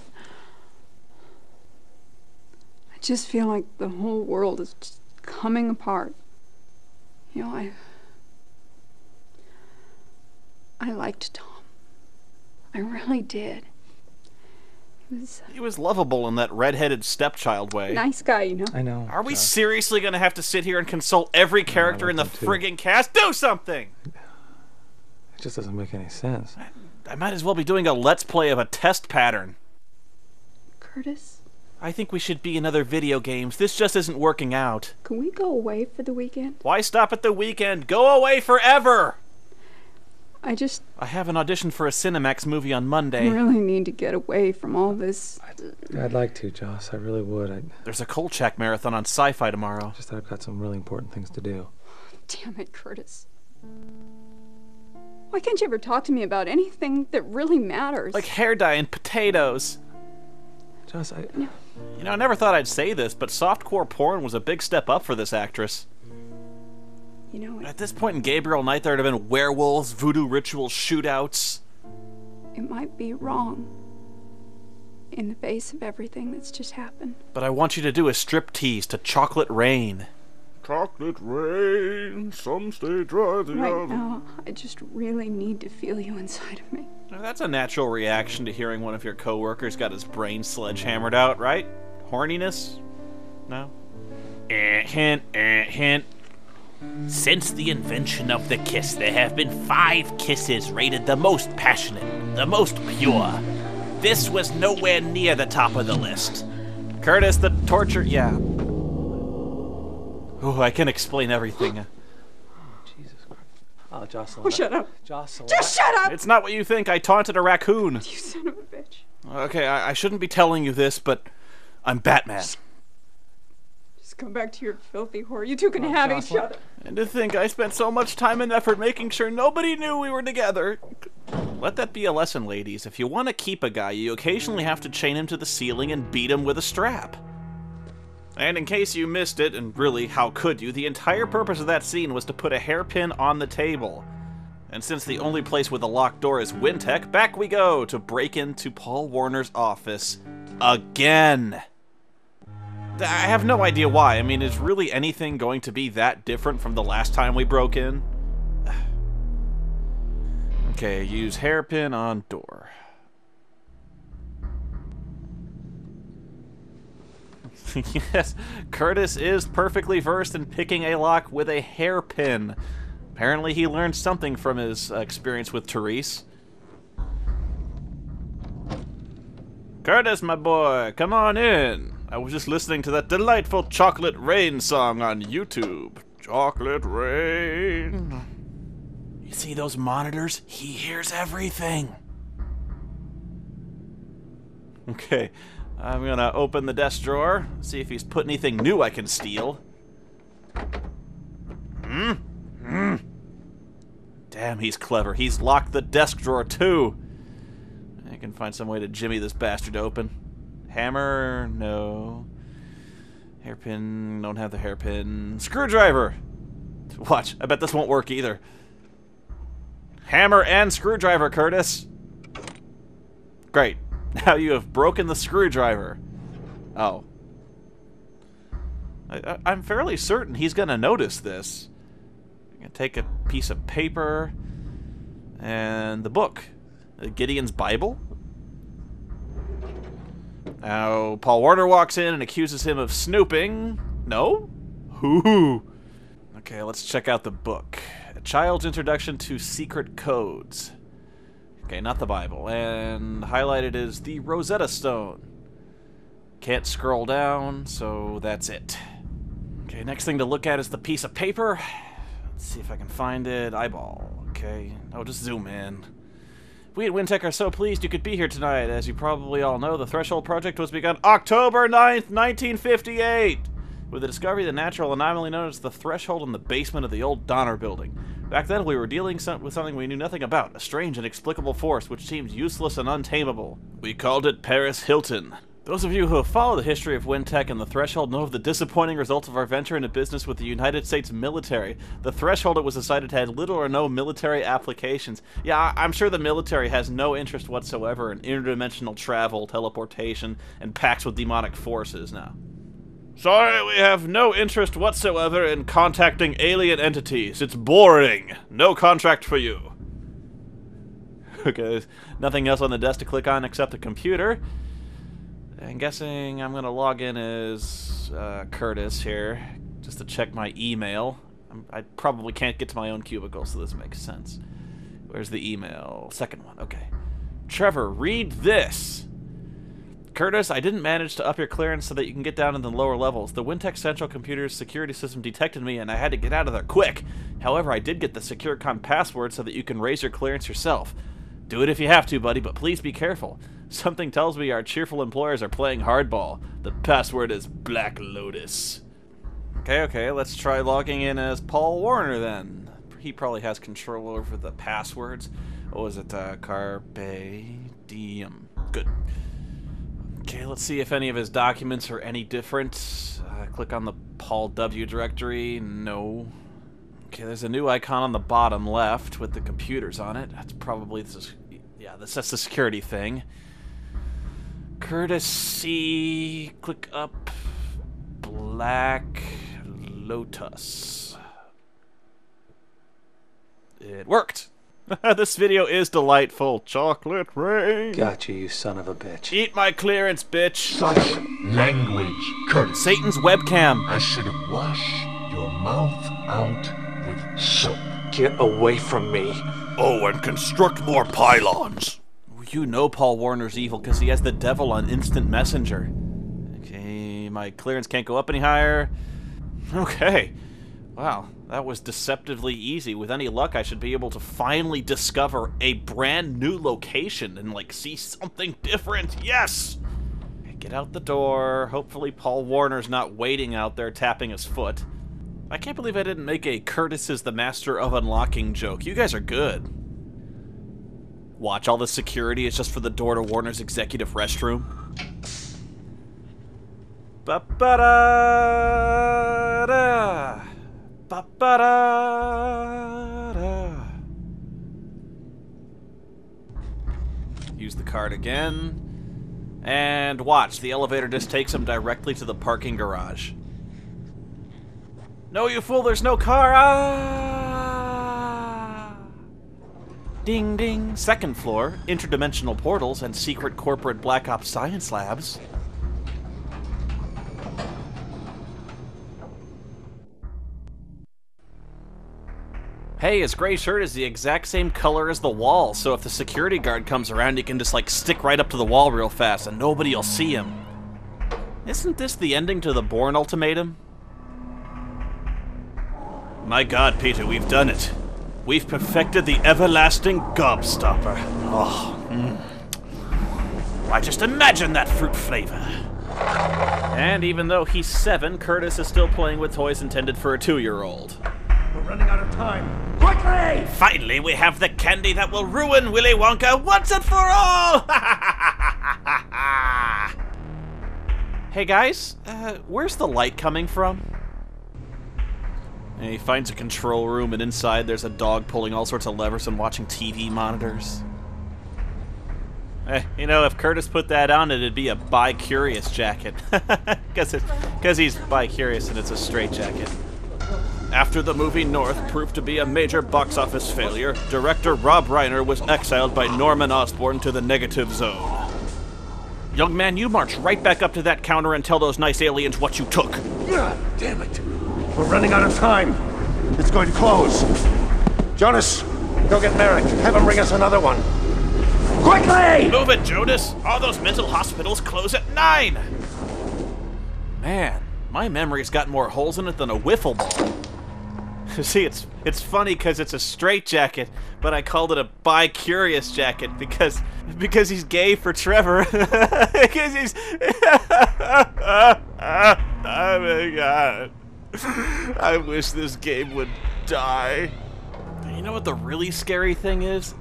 just feel like the whole world is just coming apart. You know, I liked Tom. I really did. He was lovable in that red-headed stepchild way. Nice guy, you know. I know. Are we seriously going to have to sit here and consult every character in the friggin' cast? Do something! It just doesn't make any sense. I might as well be doing a let's play of a test pattern. Curtis? I think we should be in other video games. This just isn't working out. Can we go away for the weekend? Why stop at the weekend? Go away forever! I have an audition for a Cinemax movie on Monday. I really need to get away from all this. I'd like to, Joss. I really would. There's a Kolchak marathon on Sci-Fi tomorrow. Just that I've got some really important things to do. Damn it, Curtis. Why can't you ever talk to me about anything that really matters? Like hair dye and potatoes. Joss, You know, I never thought I'd say this, but softcore porn was a big step up for this actress. You know, at this point in Gabriel Knight, there'd have been werewolves, voodoo ritual shootouts. It might be wrong in the face of everything that's just happened. But I want you to do a striptease to Chocolate Rain. Chocolate rain, some stay dry, the Right other. now, I just really need to feel you inside of me. Now, that's a natural reaction to hearing one of your coworkers got his brain sledgehammered out, right? Horniness? No? Hint, hint. Since the invention of the kiss, there have been 5 kisses rated the most passionate, the most pure. This was nowhere near the top of the list. Curtis, the torture... Yeah. Oh, I can explain everything. Jesus Christ. Oh, Jocelyn. Oh, shut up. Jocelyn. Just shut up! It's not what you think. I taunted a raccoon. You son of a bitch. Okay, I shouldn't be telling you this, but I'm Batman. Just come back to your filthy whore. You two can have each other. And to think I spent so much time and effort making sure nobody knew we were together. Let that be a lesson, ladies. If you want to keep a guy, you occasionally have to chain him to the ceiling and beat him with a strap. And in case you missed it, and really, how could you, the entire purpose of that scene was to put a hairpin on the table. And since the only place with a locked door is Wintech, back we go to break into Paul Warner's office. Again! I have no idea why. I mean, is really anything going to be that different from the last time we broke in? Okay, use hairpin on door. Yes, Curtis is perfectly versed in picking a lock with a hairpin. Apparently he learned something from his experience with Therese. Curtis, my boy, come on in. I was just listening to that delightful Chocolate Rain song on YouTube. Chocolate Rain. You see those monitors? He hears everything. Okay, I'm gonna open the desk drawer, see if he's put anything new I can steal. Damn, he's clever. He's locked the desk drawer too. I can find some way to jimmy this bastard open. Hammer, no. Hairpin, don't have the hairpin. Screwdriver! Watch, I bet this won't work either. Hammer and screwdriver, Curtis! Great. Now you have broken the screwdriver. Oh. I'm fairly certain he's gonna notice this. I'm gonna take a piece of paper and the book. Gideon's Bible? Now, Paul Warner walks in and accuses him of snooping. No? Hoo-hoo. Okay, let's check out the book. A Child's Introduction to Secret Codes. Okay, not the Bible. And highlighted is the Rosetta Stone. Can't scroll down, so that's it. Okay, next thing to look at is the piece of paper. Let's see if I can find it. Eyeball. Okay. Oh, just zoom in. We at Wintech are so pleased you could be here tonight. As you probably all know, the Threshold Project was begun October 9th, 1958, with the discovery of the natural anomaly known as the Threshold in the basement of the old Donner Building. Back then, we were dealing with something we knew nothing about, a strange, inexplicable force which seemed useless and untamable. We called it Paris Hilton. Those of you who have followed the history of Wintech and the Threshold know of the disappointing results of our venture into business with the United States military. The Threshold, it was decided, had little or no military applications. Yeah, I'm sure the military has no interest whatsoever in interdimensional travel, teleportation, and pacts with demonic forces now. Sorry, we have no interest whatsoever in contacting alien entities. It's boring. No contract for you. Okay, there's nothing else on the desk to click on except the computer. I'm guessing I'm going to log in as Curtis here, just to check my email. I probably can't get to my own cubicle, so this makes sense. Where's the email? Second one, okay. Trevor, read this. Curtis, I didn't manage to up your clearance so that you can get down in the lower levels. The Wintech Central Computer's security system detected me, and I had to get out of there quick. However, I did get the SecureCon password so that you can raise your clearance yourself. Do it if you have to, buddy, but please be careful. Something tells me our cheerful employers are playing hardball. The password is Black Lotus. Okay, let's try logging in as Paul Warner then. He probably has control over the passwords. What was it? Carpe Diem. Good. Okay, let's see if any of his documents are any different. Click on the Paul W directory. No. Okay, there's a new icon on the bottom left with the computers on it. That's probably that's the security thing. Curtis C. Click up. Black Lotus. It worked. This video is delightful. Chocolate rain. Gotcha, you son of a bitch. Eat my clearance, bitch. Such language, Curtis. Satan's webcam. I should have washed your mouth out with soap. Get away from me. Oh, and construct more pylons. You know Paul Warner's evil because he has the devil on instant messenger. Okay, my clearance can't go up any higher. Okay. Wow, that was deceptively easy. With any luck, I should be able to finally discover a brand new location and, see something different. Yes! Okay, get out the door. Hopefully Paul Warner's not waiting out there tapping his foot. I can't believe I didn't make a Curtis is the master of unlocking joke. You guys are good. Watch, all the security is just for the door to Warner's executive restroom. Ba-ba-da-da. Ba-ba-da-da. Use the card again. And watch, the elevator just takes him directly to the parking garage. No, you fool, there's no car! Ah! Ding ding. Second floor, interdimensional portals and secret corporate Black Ops science labs. Hey, his gray shirt is the exact same color as the wall, so if the security guard comes around, he can just stick right up to the wall real fast and nobody'll see him. Isn't this the ending to the Bourne ultimatum? My God, Peter, we've done it. We've perfected the everlasting gobstopper. Oh, I just imagine that fruit flavor. And even though he's 7, Curtis is still playing with toys intended for a 2-year-old. We're running out of time. Quickly! Finally, we have the candy that will ruin Willy Wonka once and for all! Hey guys, where's the light coming from? And he finds a control room, and inside there's a dog pulling all sorts of levers and watching TV monitors. You know, if Curtis put that on, it'd be a bi-curious jacket. Because he's bi-curious and it's a straight jacket. After the movie North proved to be a major box office failure, director Rob Reiner was exiled by Norman Osborn to the negative zone. Young man, you march right back up to that counter and tell those nice aliens what you took. God damn it. We're running out of time. It's going to close. Jonas, go get Merrick. Have him bring us another one. Quickly! Move it, Jonas. All those mental hospitals close at 9. Man, my memory's got more holes in it than a wiffle ball. See, it's funny because it's a straight jacket, but I called it a bi-curious jacket because he's gay for Trevor. Because he's... Oh my god. I wish this game would die. You know what the really scary thing is?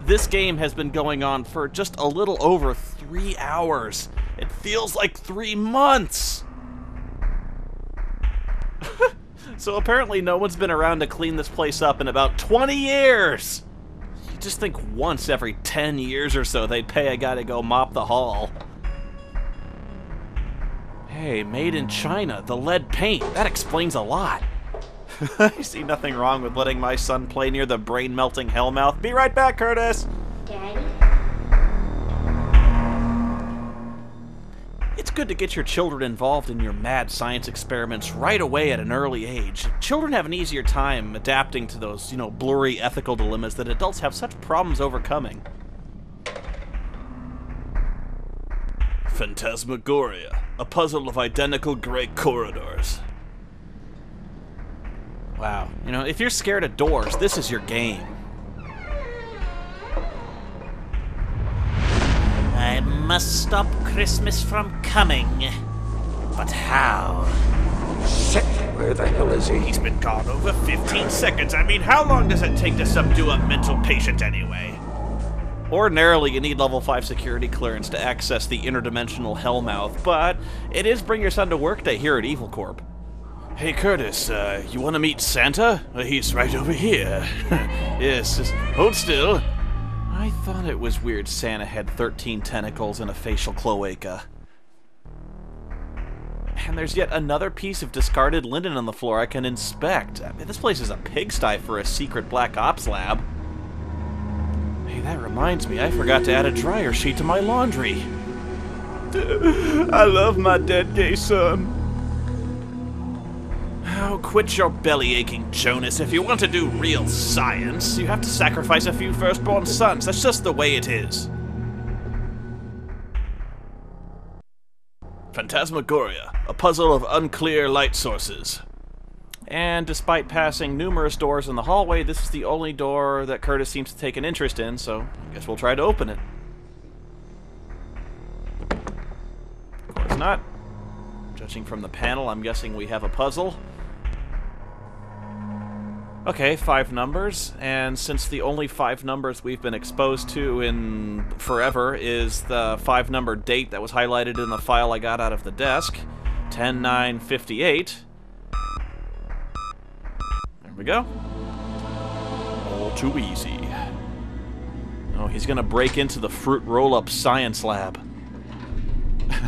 This game has been going on for just a little over 3 hours. It feels like 3 months. So apparently no one's been around to clean this place up in about 20 years! You just think once every 10 years or so they'd pay a guy to go mop the hall. Hey, made in China, the lead paint, that explains a lot. I see nothing wrong with letting my son play near the brain-melting hellmouth. Be right back, Curtis! Daddy? It's good to get your children involved in your mad science experiments right away at an early age. Children have an easier time adapting to those, blurry ethical dilemmas that adults have such problems overcoming. Phantasmagoria, a puzzle of identical gray corridors. Wow. If you're scared of doors, this is your game. I must stop Christmas from coming. But how? Shit! Where the hell is he? He's been gone over 15 seconds. I mean, how long does it take to subdue a mental patient anyway? Ordinarily, you need level 5 security clearance to access the interdimensional hellmouth, but it is Bring Your Son to Work Day here at Evil Corp. Hey Curtis, you want to meet Santa? He's right over here. Yes, just hold still. I thought it was weird Santa had 13 tentacles and a facial cloaca. And there's yet another piece of discarded linen on the floor I can inspect. I mean, this place is a pigsty for a secret Black Ops lab. Hey, that reminds me, I forgot to add a dryer sheet to my laundry. I love my dead gay son. Oh, quit your belly aching, Jonas. If you want to do real science, you have to sacrifice a few firstborn sons. That's just the way it is. Phantasmagoria, a puzzle of unclear light sources. And despite passing numerous doors in the hallway, this is the only door that Curtis seems to take an interest in, so I guess we'll try to open it. Of course not. Judging from the panel, I'm guessing we have a puzzle. Okay, 5 numbers, and since the only 5 numbers we've been exposed to in forever is the 5-number date that was highlighted in the file I got out of the desk, 10/9/58. There we go. All too easy. Oh, he's gonna break into the fruit roll-up science lab.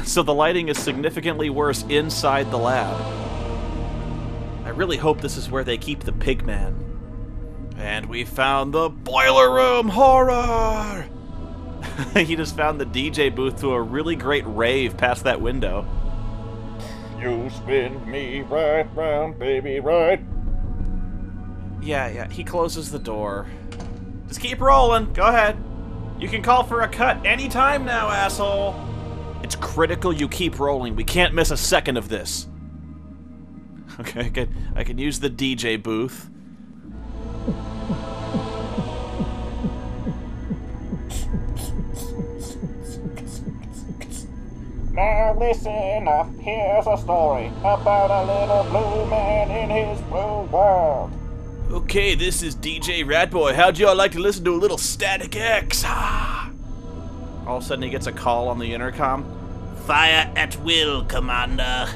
So the lighting is significantly worse inside the lab. I really hope this is where they keep the pig man. And we found the boiler room horror! He just found the DJ booth to a really great rave past that window. You spin me right round, baby, right? Yeah, he closes the door. Just keep rolling, go ahead. You can call for a cut anytime now, asshole. It's critical you keep rolling. We can't miss a second of this. Okay, I can use the DJ booth. Now listen up, here's a story about a little blue man in his blue world. Okay, this is DJ Ratboy. How'd y'all like to listen to a little Static X? All of a sudden he gets a call on the intercom. Fire at will, Commander.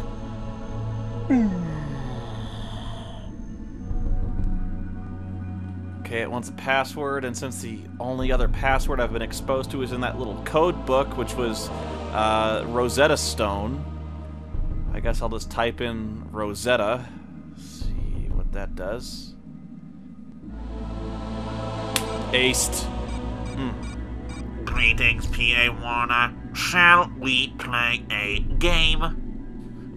Okay, it wants a password, and since the only other password I've been exposed to is in that little code book, which was Rosetta Stone, I guess I'll just type in Rosetta. See what that does. Aced. Greetings, P.A. Warner. Shall we play a game?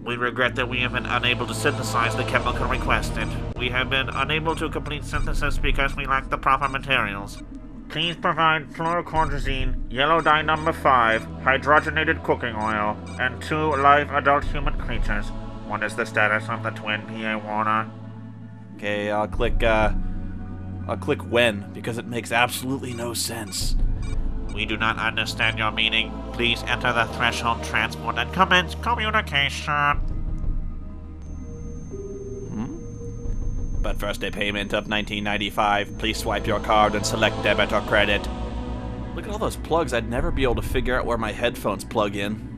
We regret that we have been unable to synthesize the chemical requested. We have been unable to complete synthesis because we lack the proper materials. Please provide fluorocortisine, yellow dye number 5, hydrogenated cooking oil, and 2 live adult human creatures. What is the status of the twin, P.A. Warner? Okay, I'll click when, because it makes absolutely no sense. We do not understand your meaning. Please enter the threshold transport and commence communication. But first a payment of $19.95. Please swipe your card and select debit or credit. Look at all those plugs. I'd never be able to figure out where my headphones plug in.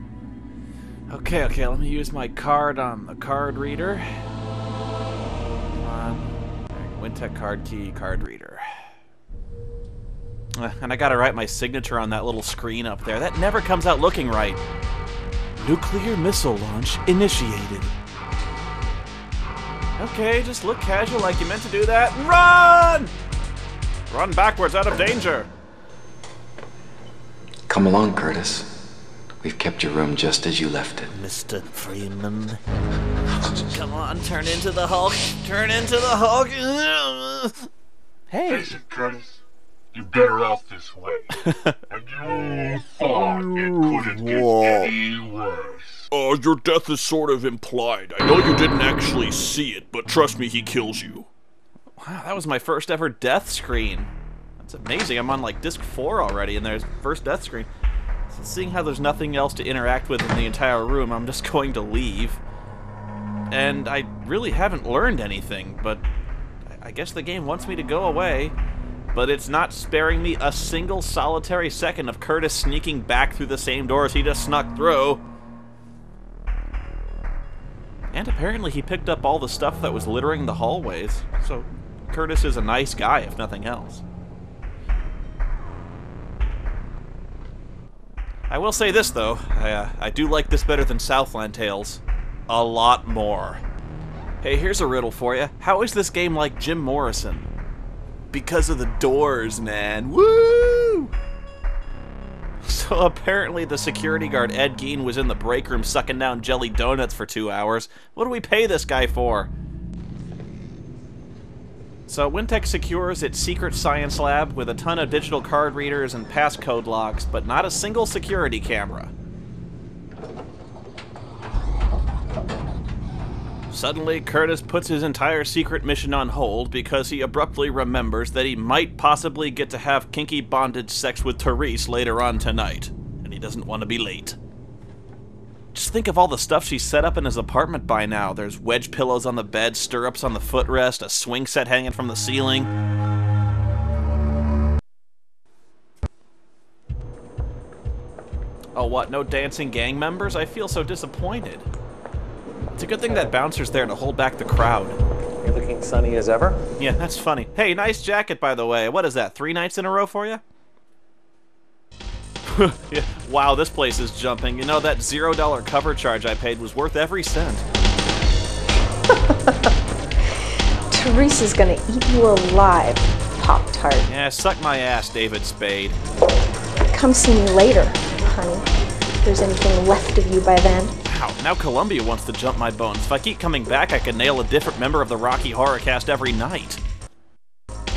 Okay, let me use my card on the card reader. Come on. Wintech card key, card reader. And I gotta write my signature on that little screen up there. That never comes out looking right. Nuclear missile launch initiated. Okay, just look casual like you meant to do that. Run! Run backwards out of danger. Come along, Curtis. We've kept your room just as you left it. Mr. Freeman. Come on, turn into the Hulk. Turn into the Hulk. Hey. Face it, Curtis. You're better off this way. And you thought it couldn't get any worse. Your death is sort of implied. I know you didn't actually see it, but trust me, he kills you. Wow, that was my first ever death screen. That's amazing. I'm on like disc 4 already, and there's first death screen. So seeing how there's nothing else to interact with in the entire room, I'm just going to leave. And I really haven't learned anything, but I guess the game wants me to go away. But it's not sparing me a single solitary second of Curtis sneaking back through the same doors he just snuck through. And apparently he picked up all the stuff that was littering the hallways, so Curtis is a nice guy, if nothing else. I will say this, though. I do like this better than Southland Tales. A lot more. Hey, here's a riddle for you. How is this game like Jim Morrison? Because of the doors, man. Woo! So apparently the security guard Ed Gein was in the break room sucking down jelly donuts for 2 hours. What do we pay this guy for? So Wintech secures its secret science lab with a ton of digital card readers and passcode locks, but not a single security camera. Suddenly, Curtis puts his entire secret mission on hold because he abruptly remembers that he might possibly get to have kinky bondage sex with Therese later on tonight, and he doesn't want to be late. Just think of all the stuff she's set up in his apartment by now. There's wedge pillows on the bed, stirrups on the footrest, a swing set hanging from the ceiling. Oh, what? No dancing gang members? I feel so disappointed. It's a good thing that bouncer's there to hold back the crowd. You're looking sunny as ever? Yeah, that's funny. Hey, nice jacket, by the way. What is that, 3 nights in a row for you? Yeah. Wow, this place is jumping. You know, that $0 cover charge I paid was worth every cent. Therese is gonna eat you alive, Pop-Tart. Yeah, suck my ass, David Spade. Come see me later, honey. If there's anything left of you by then. Wow, now Columbia wants to jump my bones. If I keep coming back, I can nail a different member of the Rocky Horror Cast every night.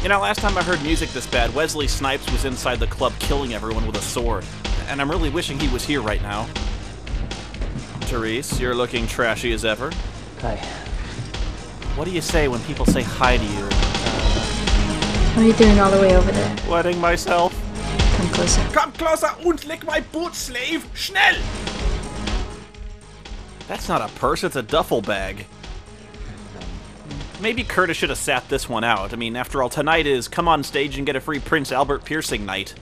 You know, last time I heard music this bad, Wesley Snipes was inside the club killing everyone with a sword. And I'm really wishing he was here right now. Therese, you're looking trashy as ever. Hi. What do you say when people say hi to you? What are you doing all the way over there? Wetting myself. Come closer. Come closer und lick my boot, slave! Schnell! That's not a purse, it's a duffel bag. Maybe Curtis should have sat this one out. I mean, after all, tonight is come on stage and get a free Prince Albert piercing night.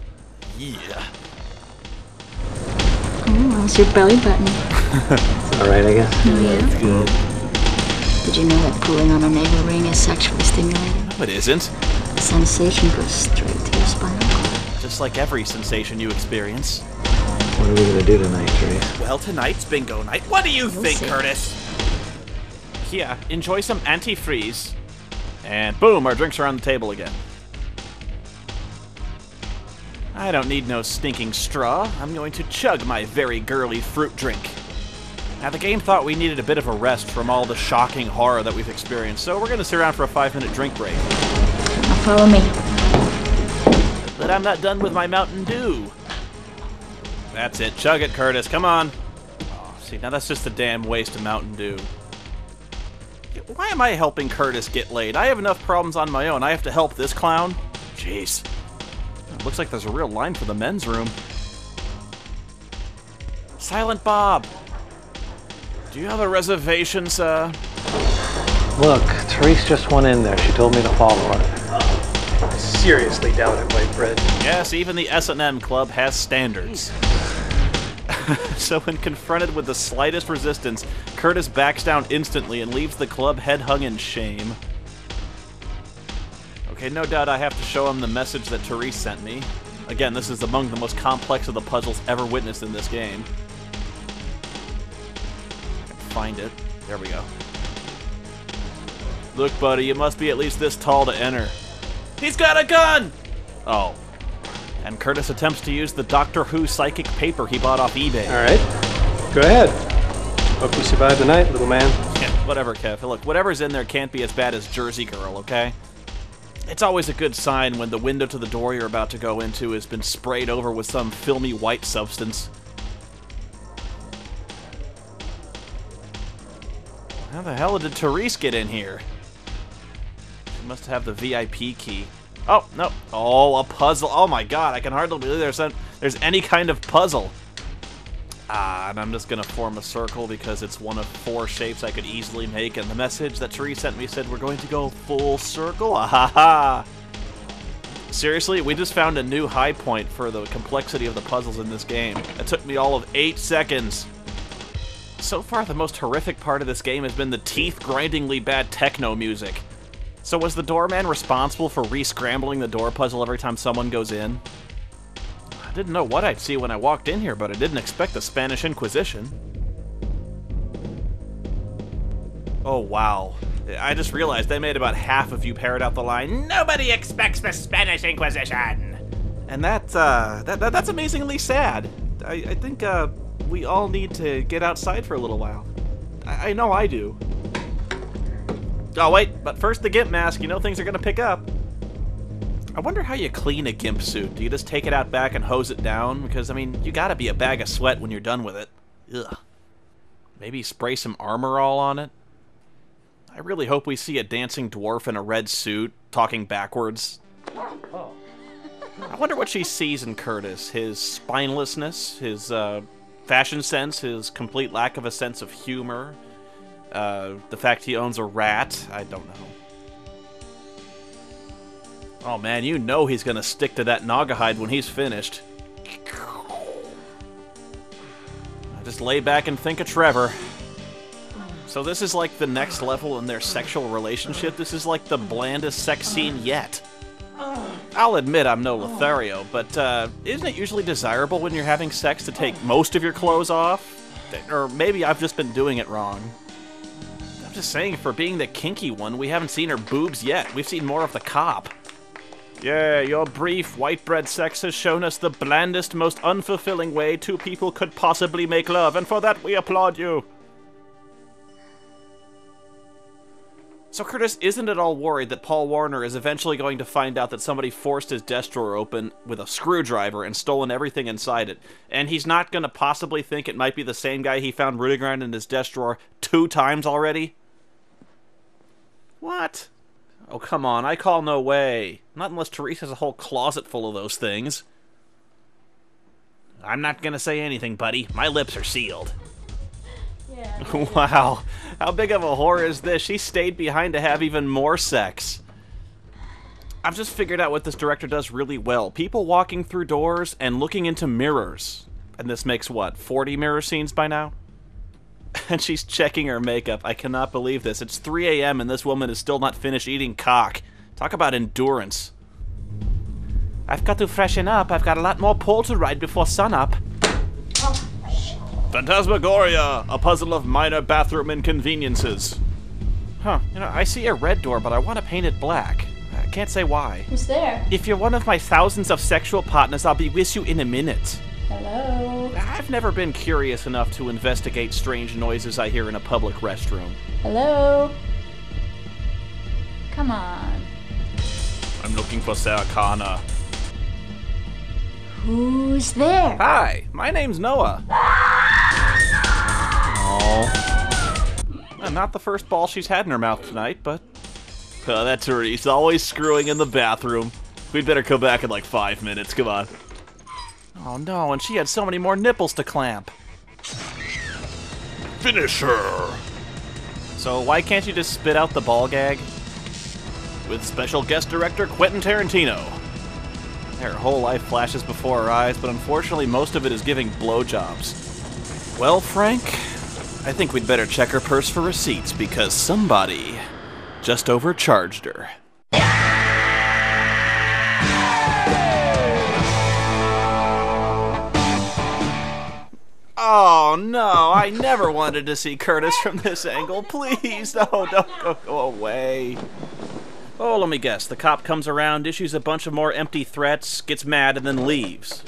Yeah. Oh, how's your belly button? Alright, I guess. Oh, yeah? That's good. Did you know that pulling on a navel ring is sexually stimulating? No, it isn't. The sensation goes straight to your spinal cord. Just like every sensation you experience. What are we gonna do tonight, Therese? Well, tonight's bingo night. What do you think, see. Curtis? Yeah, enjoy some antifreeze. And boom, our drinks are on the table again. I don't need no stinking straw. I'm going to chug my very girly fruit drink. Now, the game thought we needed a bit of a rest from all the shocking horror that we've experienced, so we're going to sit around for a 5-minute drink break. Now follow me. But I'm not done with my Mountain Dew. That's it. Chug it, Curtis. Come on. Oh, see, now that's just a damn waste of Mountain Dew. Why am I helping Curtis get laid? I have enough problems on my own. I have to help this clown? Jeez. Looks like there's a real line for the men's room. Silent Bob. Do you have a reservation, sir? Look, Therese just went in there. She told me to follow her. I seriously doubt it, white bread. Yes, even the S&M Club has standards. So when confronted with the slightest resistance, Curtis backs down instantly and leaves the club head hung in shame. Okay, no doubt I have to show him the message that Therese sent me. Again, this is among the most complex of the puzzles ever witnessed in this game. I can find it. There we go. Look, buddy, you must be at least this tall to enter. He's got a gun! Oh. And Curtis attempts to use the Doctor Who psychic paper he bought off eBay. Alright. Go ahead. Hope you survive the night, little man. Yeah, whatever, Kev. Look, whatever's in there can't be as bad as Jersey Girl, okay? It's always a good sign when the window to the door you're about to go into has been sprayed over with some filmy white substance. How the hell did Therese get in here? She must have the VIP key. Oh, no. Oh, a puzzle. Oh my god, I can hardly believe there's any kind of puzzle. And I'm just going to form a circle because it's one of 4 shapes I could easily make, and the message that Therese sent me said we're going to go full circle. Ahaha! Seriously, we just found a new high point for the complexity of the puzzles in this game. It took me all of 8 seconds. So far, the most horrific part of this game has been the teeth-grindingly bad techno music. So was the doorman responsible for re-scrambling the door puzzle every time someone goes in? I didn't know what I'd see when I walked in here, but I didn't expect the Spanish Inquisition. Oh, wow. I just realized they made about half of you parrot out the line, "Nobody expects the Spanish Inquisition!" And that's amazingly sad. I think, we all need to get outside for a little while. I know I do. Oh, wait, but first the GIMP mask. You know things are gonna pick up. I wonder how you clean a GIMP suit. Do you just take it out back and hose it down? Because, I mean, you gotta be a bag of sweat when you're done with it. Ugh. Maybe spray some armor all on it? I really hope we see a dancing dwarf in a red suit, talking backwards. Oh. I wonder what she sees in Curtis. His spinelessness, his, fashion sense, his complete lack of a sense of humor, the fact he owns a rat. I don't know. Oh man, you know he's gonna stick to that Naugahyde when he's finished. Just lay back and think of Trevor. So this is like the next level in their sexual relationship. This is like the blandest sex scene yet. I'll admit I'm no Lothario, but isn't it usually desirable when you're having sex to take most of your clothes off? Or maybe I've just been doing it wrong. I'm just saying, for being the kinky one, we haven't seen her boobs yet. We've seen more of the cop. Yeah, your brief white bread sex has shown us the blandest, most unfulfilling way 2 people could possibly make love, and for that we applaud you. So Curtis isn't at all worried that Paul Warner is eventually going to find out that somebody forced his desk drawer open with a screwdriver and stolen everything inside it. And he's not going to possibly think it might be the same guy he found rooting around in his desk drawer 2 times already? What? Oh, come on, I call no way. Not unless Therese has a whole closet full of those things. I'm not going to say anything, buddy. My lips are sealed. Yeah. Wow. How big of a whore is this? She stayed behind to have even more sex. I've just figured out what this director does really well. People walking through doors and looking into mirrors. And this makes, what, 40 mirror scenes by now? And she's checking her makeup. I cannot believe this. It's 3 a.m. and this woman is still not finished eating cock. Talk about endurance. I've got to freshen up. I've got a lot more pole to ride before sunup. Phantasmagoria, a puzzle of minor bathroom inconveniences. Huh, you know, I see a red door, but I want to paint it black. I can't say why. Who's there? If you're one of my thousands of sexual partners, I'll be with you in a minute. Hello? I've never been curious enough to investigate strange noises I hear in a public restroom. Hello? Come on. I'm looking for Sarah Connor. Who's there? Hi, my name's Noah. Oh. Well, not the first ball she's had in her mouth tonight, but... that Therese, always screwing in the bathroom. We'd better come back in like 5 minutes, come on. Oh no, and she had so many more nipples to clamp. Finish her! So why can't you just spit out the ball gag? With special guest director Quentin Tarantino. Her whole life flashes before her eyes, but unfortunately most of it is giving blowjobs. Well, Frank, I think we'd better check her purse for receipts because somebody just overcharged her. Oh no, I never wanted to see Curtis from this angle. Please, no, don't go away. Oh, let me guess. The cop comes around, issues a bunch of more empty threats, gets mad, and then leaves.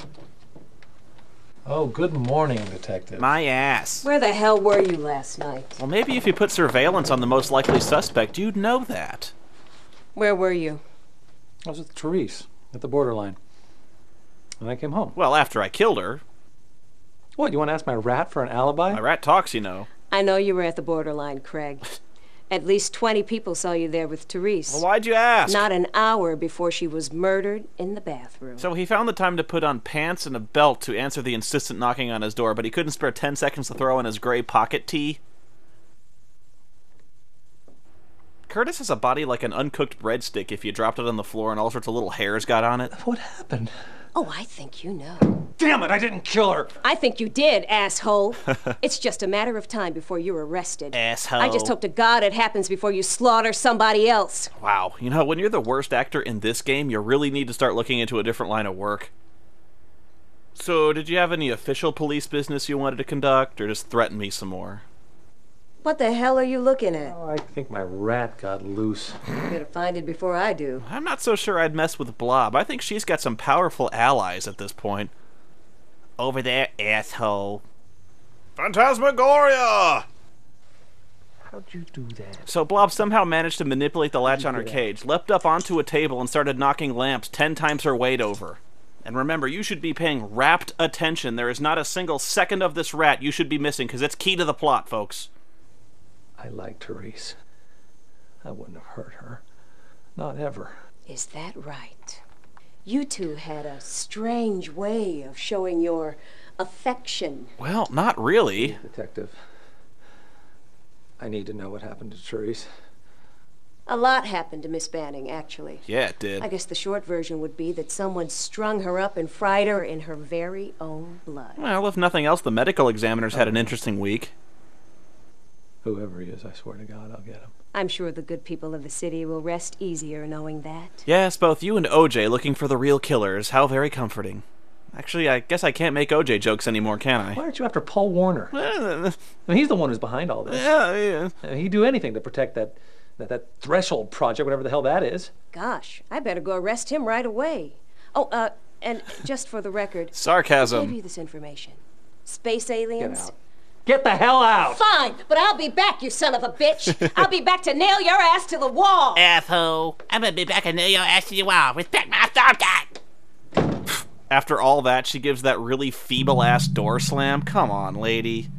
Oh, good morning, Detective. My ass. Where the hell were you last night? Well, maybe if you put surveillance on the most likely suspect, you'd know that. Where were you? I was with Therese at the borderline. And I came home. Well, after I killed her. What, you want to ask my rat for an alibi? My rat talks, you know. I know you were at the borderline, Craig. At least 20 people saw you there with Therese. Well, why'd you ask? Not an hour before she was murdered in the bathroom. So he found the time to put on pants and a belt to answer the insistent knocking on his door, but he couldn't spare 10 seconds to throw in his gray pocket tee? Curtis has a body like an uncooked breadstick if you dropped it on the floor and all sorts of little hairs got on it. What happened? Oh, I think you know. Damn it, I didn't kill her! I think you did, asshole. It's just a matter of time before you're arrested. Asshole. I just hope to God it happens before you slaughter somebody else. Wow, you know, when you're the worst actor in this game, you really need to start looking into a different line of work. So, did you have any official police business you wanted to conduct, or just threaten me some more? What the hell are you looking at? Oh, I think my rat got loose. You better find it before I do. I'm not so sure I'd mess with Blob. I think she's got some powerful allies at this point. Over there, asshole. Phantasmagoria! How'd you do that? So Blob somehow managed to manipulate the latch on her cage, leapt up onto a table, and started knocking lamps 10 times her weight over. And remember, you should be paying rapt attention. There is not a single second of this rat you should be missing, because it's key to the plot, folks. I like Therese. I wouldn't have hurt her. Not ever. Is that right? You two had a strange way of showing your affection. Well, not really. Detective, I need to know what happened to Therese. A lot happened to Miss Banning, actually. Yeah, it did. I guess the short version would be that someone strung her up and fried her in her very own blood. Well, if nothing else, the medical examiners had an interesting week. Whoever he is, I swear to God, I'll get him. I'm sure the good people of the city will rest easier knowing that. Yes, both you and OJ looking for the real killers. How very comforting. Actually, I guess I can't make OJ jokes anymore, can I? Why aren't you after Paul Warner? I mean, he's the one who's behind all this. Yeah. He'd do anything to protect that threshold project, whatever the hell that is. Gosh, I better go arrest him right away. Oh, and just for the record... Sarcasm. Who gave you this information? Space aliens? Get out. Get the hell out! Fine, but I'll be back, you son of a bitch! I'll be back to nail your ass to the wall! Asshole, I'm gonna be back and nail your ass to the wall. Respect my authority! After all that, she gives that really feeble-ass door slam? Come on, lady.